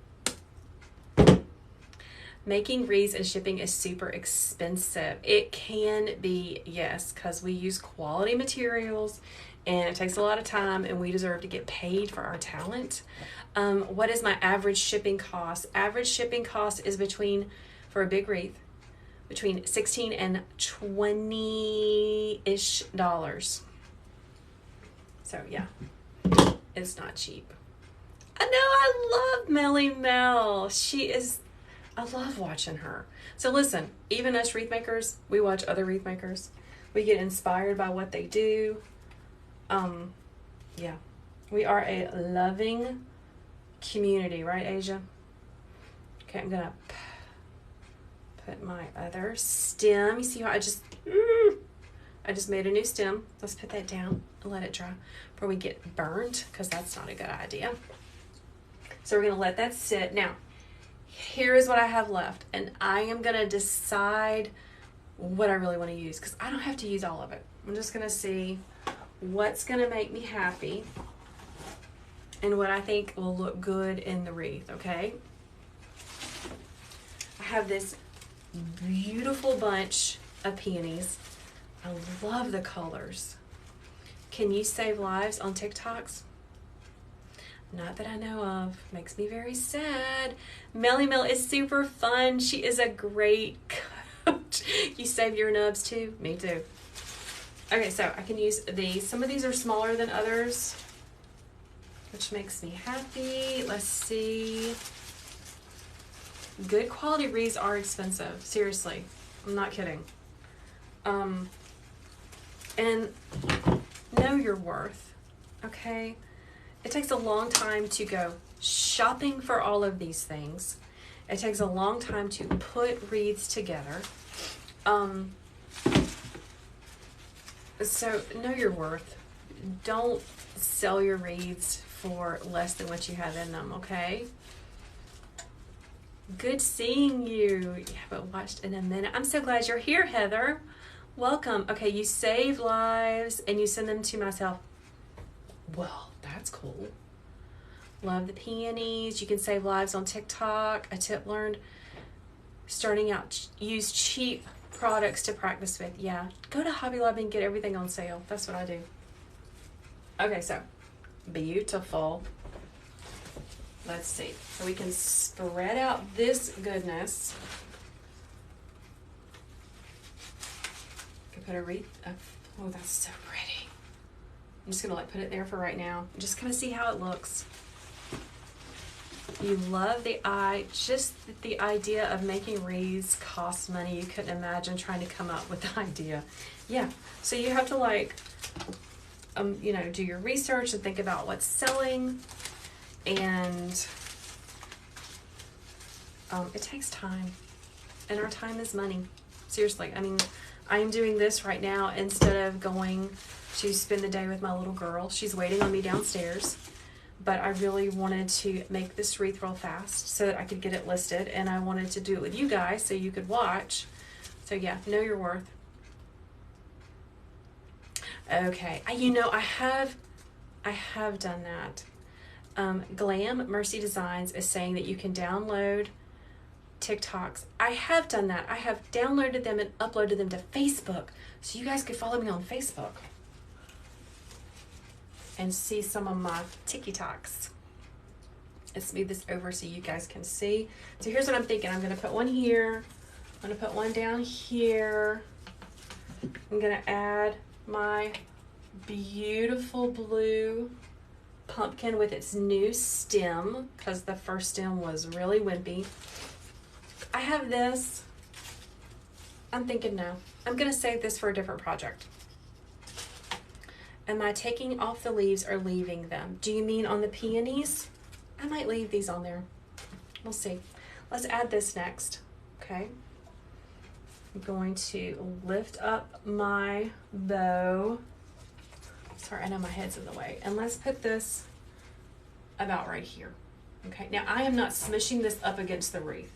Making wreaths and shipping is super expensive. It can be, yes, because we use quality materials, and it takes a lot of time, and we deserve to get paid for our talent. What is my average shipping cost? Average shipping cost is for a big wreath, between $16 and $20-ish. So yeah, it's not cheap. I know, I love Melly Mel. I love watching her. So listen, even us wreath makers, we watch other wreath makers. We get inspired by what they do. Yeah, we are a loving community, right, Asia? Okay, I'm gonna put my other stem. You see how I just made a new stem. Let's put that down and let it dry before we get burned, because that's not a good idea. So we're gonna let that sit. Now, here is what I have left, and I am gonna decide what I really want to use, because I don't have to use all of it. I'm just gonna see what's gonna make me happy and what I think will look good in the wreath, okay? I have this beautiful bunch of peonies. I love the colors. Can you save lives on TikToks? Not that I know of. Makes me very sad. Melly Mel is super fun. She is a great coach. You save your nubs too? Me too. Okay, so I can use these. Some of these are smaller than others, which makes me happy. Let's see. Good quality wreaths are expensive. Seriously. I'm not kidding. And know your worth, okay? It takes a long time to go shopping for all of these things. It takes a long time to put wreaths together. So know your worth. Don't sell your wreaths for less than what you have in them, okay? Good seeing you. You haven't watched in a minute. I'm so glad you're here, Heather. Welcome. Okay, you save lives and you send them to myself. Well, that's cool. Love the peonies. You can save lives on TikTok. A tip learned: starting out, use cheap products to practice with. Yeah, go to Hobby Lobby and get everything on sale. That's what I do. Okay, so beautiful. Let's see. So we can spread out this goodness. Put a wreath of, oh, that's so pretty. I'm just gonna put it there for right now. Just kind of see how it looks. You love just the idea of making wreaths costs money. You couldn't imagine trying to come up with the idea. Yeah, so you have to do your research and think about what's selling, and it takes time, and our time is money. Seriously, I mean, I am doing this right now instead of going to spend the day with my little girl. She's waiting on me downstairs, but I really wanted to make this wreath real fast so that I could get it listed, and I wanted to do it with you guys so you could watch. So yeah, know your worth. Okay, I have done that. Glam Mercy Designs is saying that you can download TikToks. I have done that. I have downloaded them and uploaded them to Facebook, so you guys could follow me on Facebook and see some of my TikToks. Let's move this over so you guys can see. So here's what I'm thinking. I'm gonna put one here. I'm gonna put one down here. I'm gonna add my beautiful blue pumpkin with its new stem, because the first stem was really wimpy. I have this. I'm thinking no. I'm gonna save this for a different project. Am I taking off the leaves or leaving them? Do you mean on the peonies? I might leave these on there. We'll see. Let's add this next, okay? I'm going to lift up my bow. Sorry, I know my head's in the way. And let's put this about right here. Okay, now I am not smushing this up against the wreath.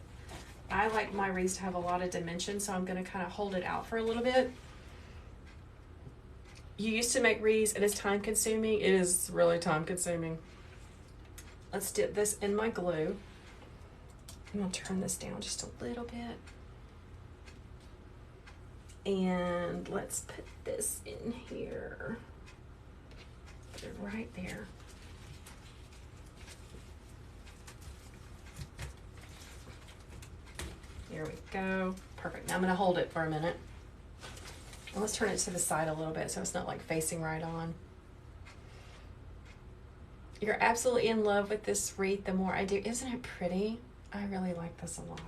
I like my wreaths to have a lot of dimension, so I'm gonna kind of hold it out for a little bit. You used to make wreaths, it is time consuming. It is really time consuming. Let's dip this in my glue. I'm gonna turn this down just a little bit. And let's put this in here. Put it right there. There we go. Perfect. Now I'm gonna hold it for a minute. And let's turn it to the side a little bit so it's not like facing right on. You're absolutely in love with this wreath the more I do. Isn't it pretty? I really like this a lot.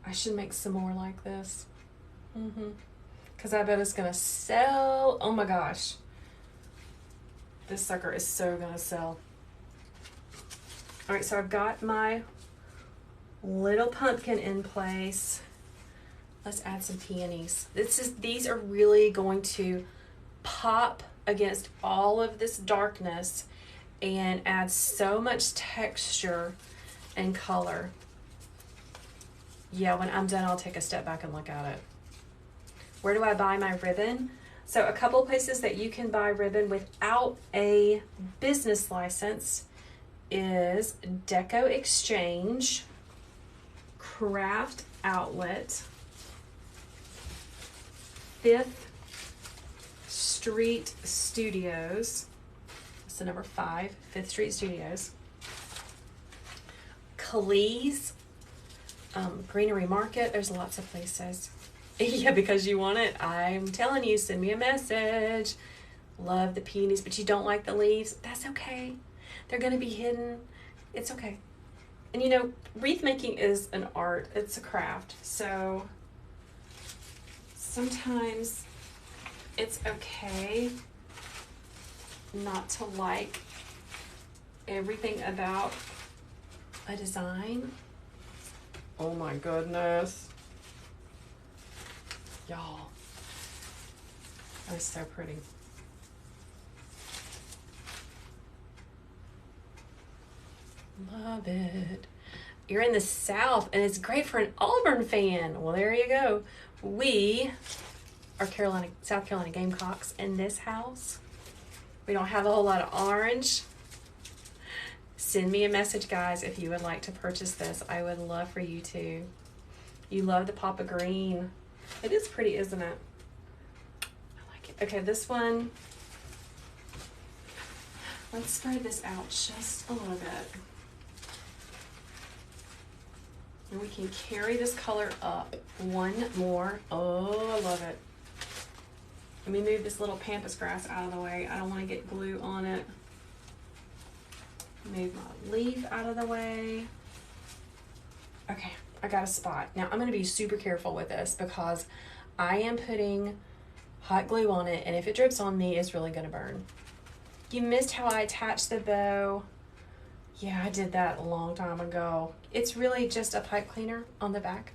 I should make some more like this. Because I bet it's gonna sell. Oh my gosh. This sucker is so gonna sell. All right, so I've got my little pumpkin in place. Let's add some peonies. These are really going to pop against all of this darkness and add so much texture and color. Yeah, when I'm done, I'll take a step back and look at it. Where do I buy my ribbon? So a couple places that you can buy ribbon without a business license is Deco Exchange, Craft Outlet, 5th Street Studios. That's the number 5, 5th Street Studios. Kalees, Greenery Market. There's lots of places. Yeah, because you want it. I'm telling you, send me a message. Love the peonies, but you don't like the leaves. That's okay. They're going to be hidden. It's okay. And you know, wreath making is an art. It's a craft. So sometimes it's okay not to like everything about a design. Oh my goodness. Y'all, that is so pretty. Love it. You're in the South and it's great for an Auburn fan. Well, there you go. We are South Carolina Gamecocks in this house. We don't have a whole lot of orange. Send me a message, guys, if you would like to purchase this. I would love for you to. You love the pop of green. It is pretty, isn't it? I like it. Okay, this one. Let's spread this out just a little bit. And we can carry this color up one more. Oh, I love it. Let me move this little pampas grass out of the way. I don't want to get glue on it. Move my leaf out of the way. Okay, I got a spot. Now I'm going to be super careful with this because I am putting hot glue on it, and if it drips on me, it's really going to burn. You missed how I attached the bow. Yeah, I did that a long time ago. It's really just a pipe cleaner on the back.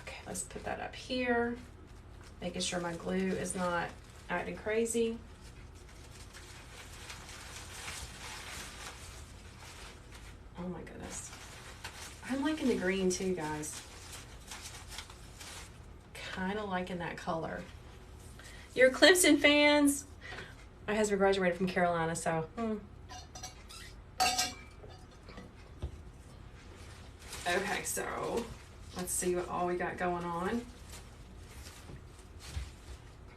Okay, let's put that up here. Making sure my glue is not acting crazy. Oh my goodness. I'm liking the green too, guys. Kind of liking that color. You're Clemson fans? My husband graduated from Carolina, so. Okay, so let's see what all we got going on.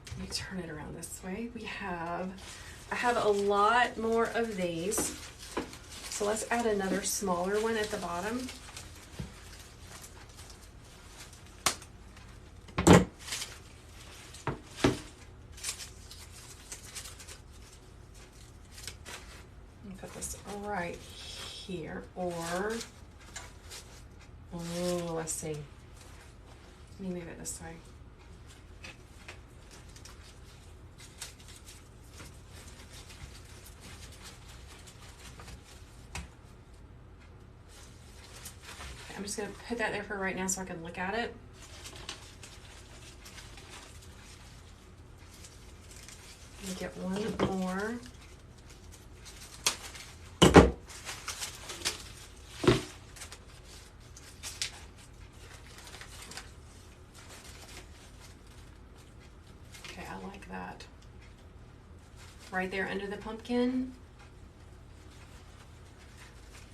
Let me turn it around this way. I have a lot more of these. So let's add another smaller one at the bottom. Put this right here, or, oh, let's see. Let me move it this way. Okay, I'm just going to put that there for right now so I can look at it. Let me get one more. That right there under the pumpkin.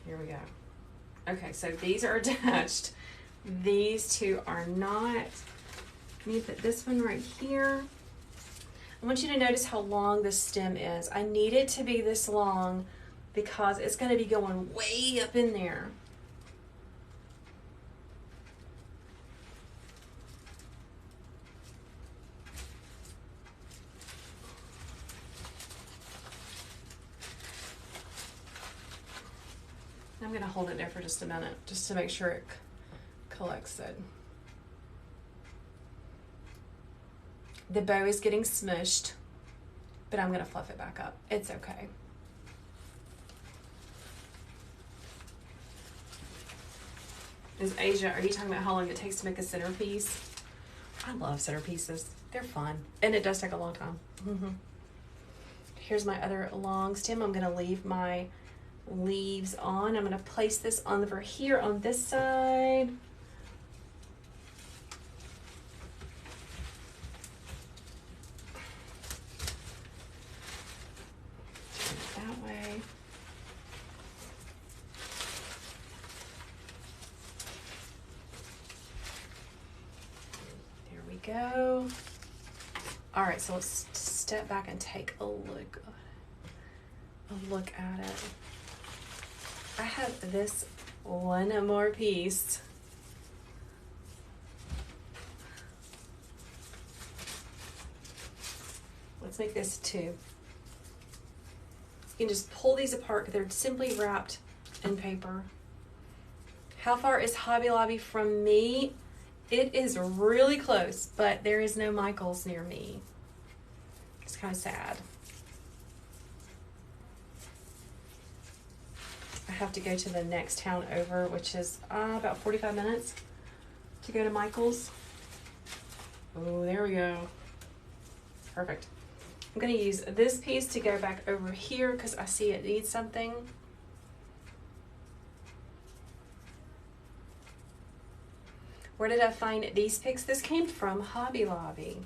Here we go. Okay, so these are attached. These two are not. Let me put this one right here. I want you to notice how long the stem is. I need it to be this long because it's going to be going way up in there. I'm going to hold it there for just a minute, just to make sure it collects it. The bow is getting smushed, but I'm going to fluff it back up. It's okay. Is Asia, are you talking about how long it takes to make a centerpiece? I love centerpieces. They're fun, and it does take a long time. Here's my other long stem. I'm going to leave my leaves on. I'm going to place this on over here on this side. Turn it that way. There we go. All right, so let's step back and take a look at it. I have this one more piece. Let's make this two. You can just pull these apart. They're simply wrapped in paper. How far is Hobby Lobby from me? It is really close, but there is no Michael's near me. It's kind of sad. I have to go to the next town over, which is about 45 minutes to go to Michael's. Oh, there we go. Perfect. I'm going to use this piece to go back over here because I see it needs something. Where did I find these picks? This came from Hobby Lobby.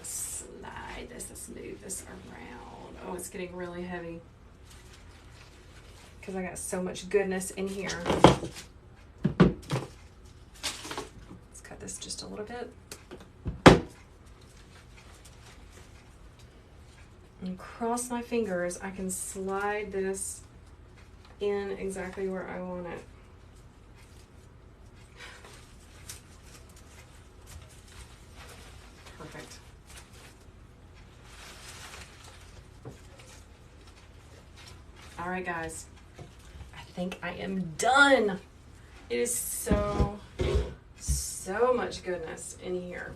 Slide this, let's move this around. Oh, it's getting really heavy because I got so much goodness in here. Let's cut this just a little bit. And cross my fingers, I can slide this in exactly where I want it. Perfect. All right, guys, I think I am done. It is so much goodness in here.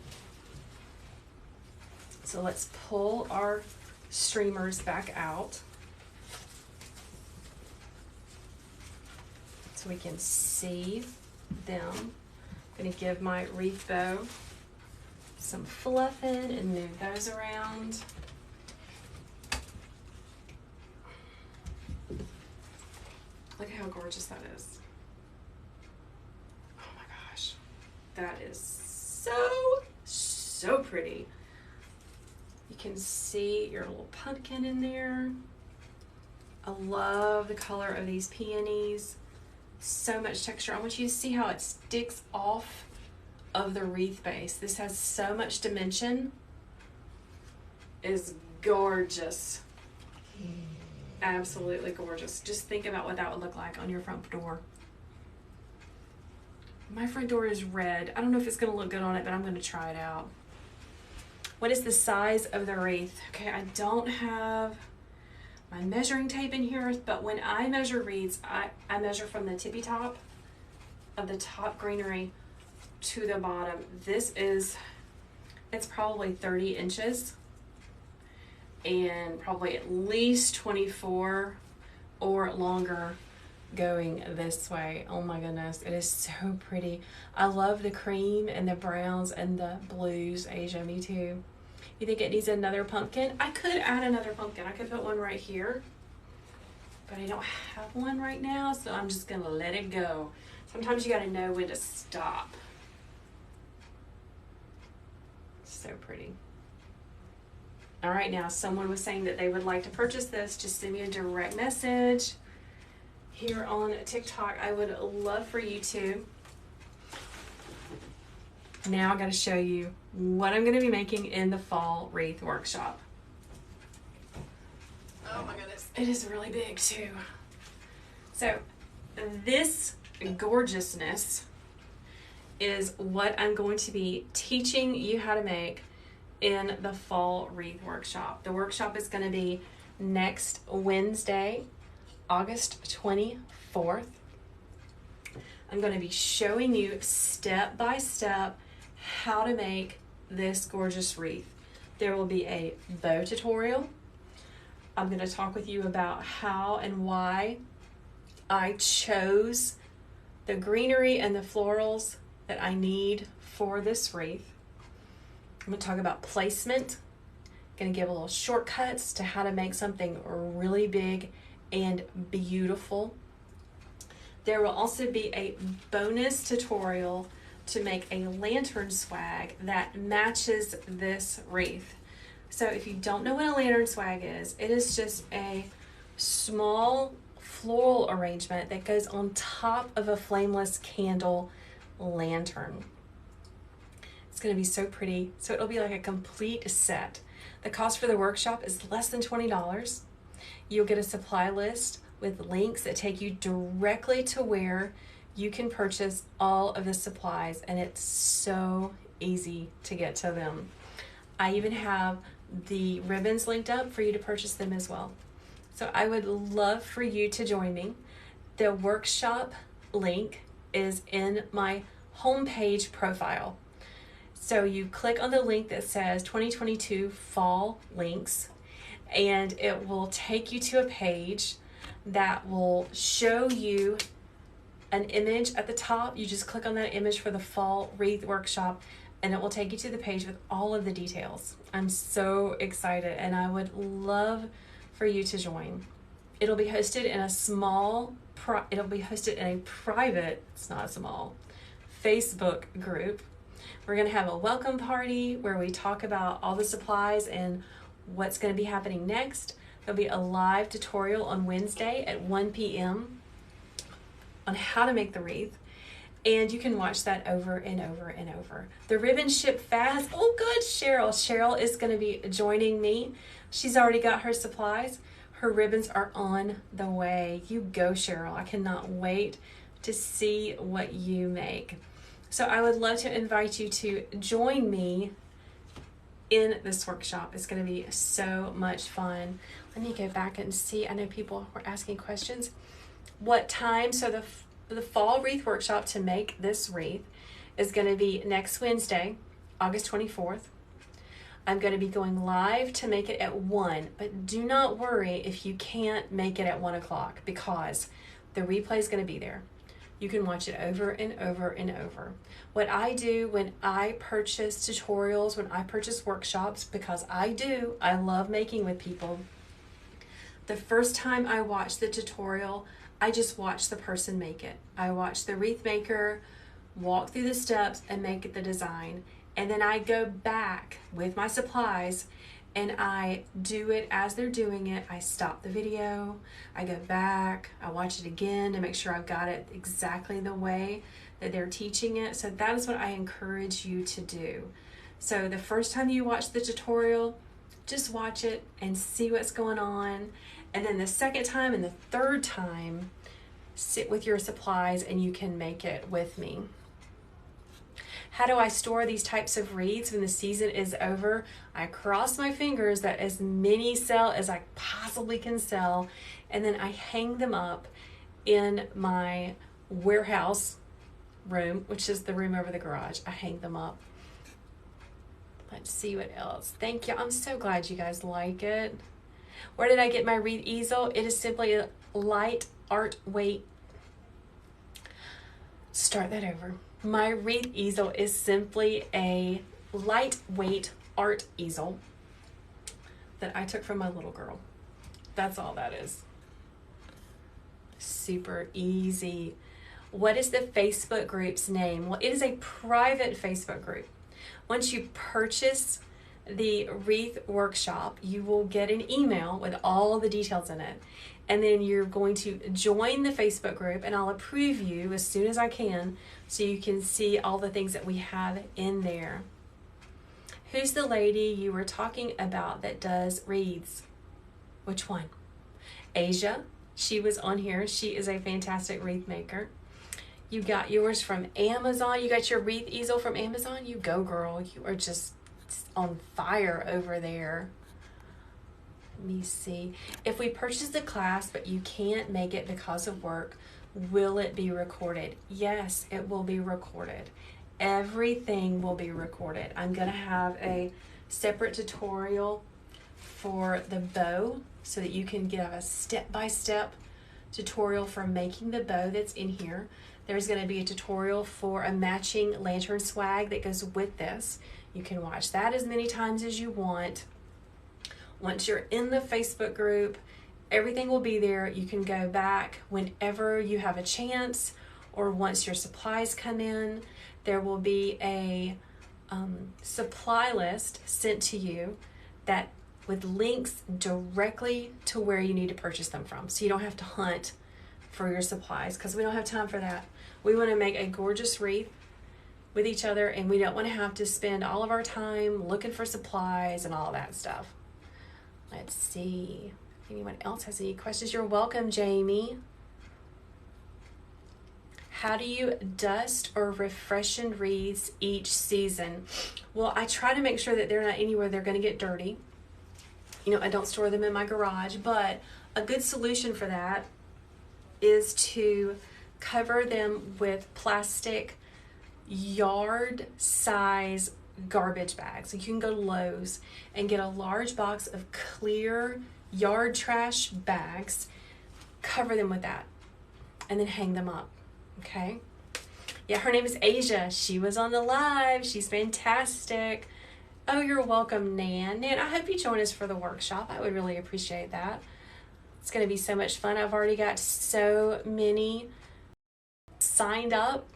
So let's pull our streamers back out so we can see them. I'm gonna give my wreath bow some fluffing and move those around. Look at how gorgeous that is. Oh my gosh. That is so pretty. You can see your little pumpkin in there. I love the color of these peonies. So much texture. I want you to see how it sticks off of the wreath base. This has so much dimension. It is gorgeous. Absolutely gorgeous. Just think about what that would look like on your front door. My front door is red. I don't know if it's going to look good on it, but I'm going to try it out. What is the size of the wreath? Okay, I don't have my measuring tape in here, but when I measure wreaths, I measure from the tippy top of the top greenery to the bottom. It's probably 30 inches and probably at least 24 or longer going this way. Oh my goodness, it is so pretty. I love the cream and the browns and the blues. Asia, me too. You think it needs another pumpkin? I could add another pumpkin. I could put one right here, but I don't have one right now, so I'm just gonna let it go. Sometimes you gotta know when to stop. So pretty. All right, now someone was saying that they would like to purchase this. Just send me a direct message here on TikTok. I would love for you to. Now I got to show you what I'm going to be making in the fall wreath workshop. Oh my goodness, it is really big too. So this gorgeousness is what I'm going to be teaching you how to make in the fall wreath workshop. The workshop is going to be next Wednesday, August 24th. I'm going to be showing you step by step how to make this gorgeous wreath. There will be a bow tutorial. I'm going to talk with you about how and why I chose the greenery and the florals that I need for this wreath. I'm going to talk about placement. I'm going to give a little shortcuts to how to make something really big and beautiful. There will also be a bonus tutorial to make a lantern swag that matches this wreath. So if you don't know what a lantern swag is, it is just a small floral arrangement that goes on top of a flameless candle lantern. It's going to be so pretty. So it'll be like a complete set. The cost for the workshop is less than $20. You'll get a supply list with links that take you directly to where you can purchase all of the supplies, and it's so easy to get to them. I even have the ribbons linked up for you to purchase them as well. So I would love for you to join me. The workshop link is in my homepage profile. So you click on the link that says 2022 Fall Links, and it will take you to a page that will show you an image at the top. You just click on that image for the fall wreath workshop, and it will take you to the page with all of the details. I'm so excited, and I would love for you to join. It'll be hosted in a private, it's not small, Facebook group. We're going to have a welcome party where we talk about all the supplies and what's going to be happening next. There'll be a live tutorial on Wednesday at 1 p.m. on how to make the wreath, and you can watch that over and over and over. The ribbons ship fast. Oh good, Cheryl. Cheryl is going to be joining me. She's already got her supplies. Her ribbons are on the way. You go, Cheryl. I cannot wait to see what you make. So I would love to invite you to join me in this workshop. It's going to be so much fun. Let me go back and see. I know people were asking questions. What time? So the fall wreath workshop to make this wreath is going to be next Wednesday, August 24th. I'm going to be going live to make it at 1, but do not worry if you can't make it at 1 o'clock, because the replay is going to be there. You can watch it over and over and over. What I do when I purchase tutorials, when I purchase workshops, because I love making with people. The first time I watch the tutorial, I just watch the person make it. I watch the wreath maker walk through the steps and make the design. And then I go back with my supplies and I do it as they're doing it. I stop the video, I go back, I watch it again to make sure I've got it exactly the way that they're teaching it. So that is what I encourage you to do. So the first time you watch the tutorial, just watch it and see what's going on. And then the second time and the third time, sit with your supplies and you can make it with me. How do I store these types of wreaths when the season is over? I cross my fingers that as many sell as I possibly can sell, and then I hang them up in my warehouse room, which is the room over the garage. I hang them up. Let's see what else. Thank you. I'm so glad you guys like it. Where did I get my wreath easel? It is simply a light art weight. Start that over. My wreath easel is simply a lightweight art easel that I took from my little girl. That's all that is. Super easy. What is the Facebook group's name? Well, it is a private Facebook group. Once you purchase the wreath workshop, you will get an email with all the details in it. And then you're going to join the Facebook group, and I'll approve you as soon as I can so you can see all the things that we have in there. Who's the lady you were talking about that does wreaths? Which one? Asia. She was on here. She is a fantastic wreath maker. You got yours from Amazon. You got your wreath easel from Amazon. You go, girl. You are just on fire over there. Let me see. If we purchase the class but you can't make it because of work, will it be recorded? Yes, it will be recorded. Everything will be recorded. I'm going to have a separate tutorial for the bow so that you can get a step-by-step tutorial for making the bow that's in here. There's going to be a tutorial for a matching lantern swag that goes with this. You can watch that as many times as you want. Once you're in the Facebook group, everything will be there. You can go back whenever you have a chance, or once your supplies come in. There will be a supply list sent to you that with links directly to where you need to purchase them from. So you don't have to hunt for your supplies, because we don't have time for that. We want to make a gorgeous wreath with each other, and we don't want to have to spend all of our time looking for supplies and all that stuff. Let's see if anyone else has any questions. You're welcome, Jamie. How do you dust or refreshen wreaths each season? Well, I try to make sure that they're not anywhere they're going to get dirty. You know, I don't store them in my garage, but a good solution for that is to cover them with plastic yard size garbage bags. So you can go to Lowe's and get a large box of clear yard trash bags, cover them with that, and then hang them up. Okay? Yeah, her name is Asia. She was on the live. She's fantastic. Oh, you're welcome, Nan. Nan, I hope you join us for the workshop. I would really appreciate that. It's going to be so much fun. I've already got so many signed up.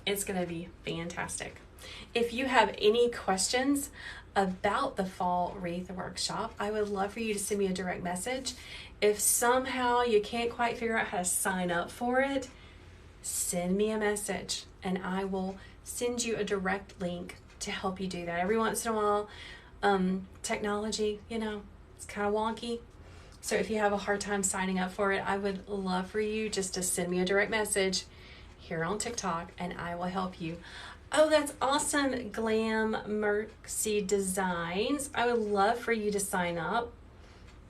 It's going to be fantastic. If you have any questions about the fall wreath workshop, I would love for you to send me a direct message. If somehow you can't quite figure out how to sign up for it, send me a message and I will send you a direct link to help you do that. Every once in a while, technology, you know, it's kind of wonky. So if you have a hard time signing up for it, I would love for you just to send me a direct message here on TikTok and I will help you. Oh, that's awesome, Glam Mercy Designs. I would love for you to sign up.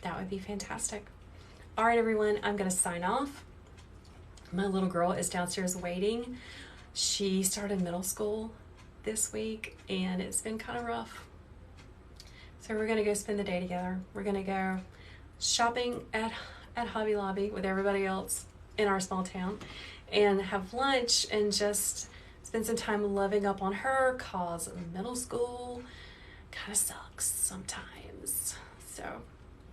That would be fantastic. All right, everyone, I'm going to sign off. My little girl is downstairs waiting. She started middle school this week and it's been kind of rough. So we're going to go spend the day together. We're going to go shopping at Hobby Lobby with everybody else in our small town and have lunch and just spend some time loving up on her, cause middle school kind of sucks sometimes. So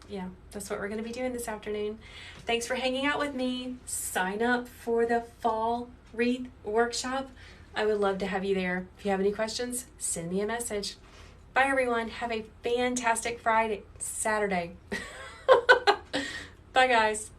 yeah, that's what we're going to be doing this afternoon. Thanks for hanging out with me. Sign up for the fall wreath workshop. I would love to have you there. If you have any questions, send me a message. Bye, everyone. Have a fantastic Saturday. Bye, guys.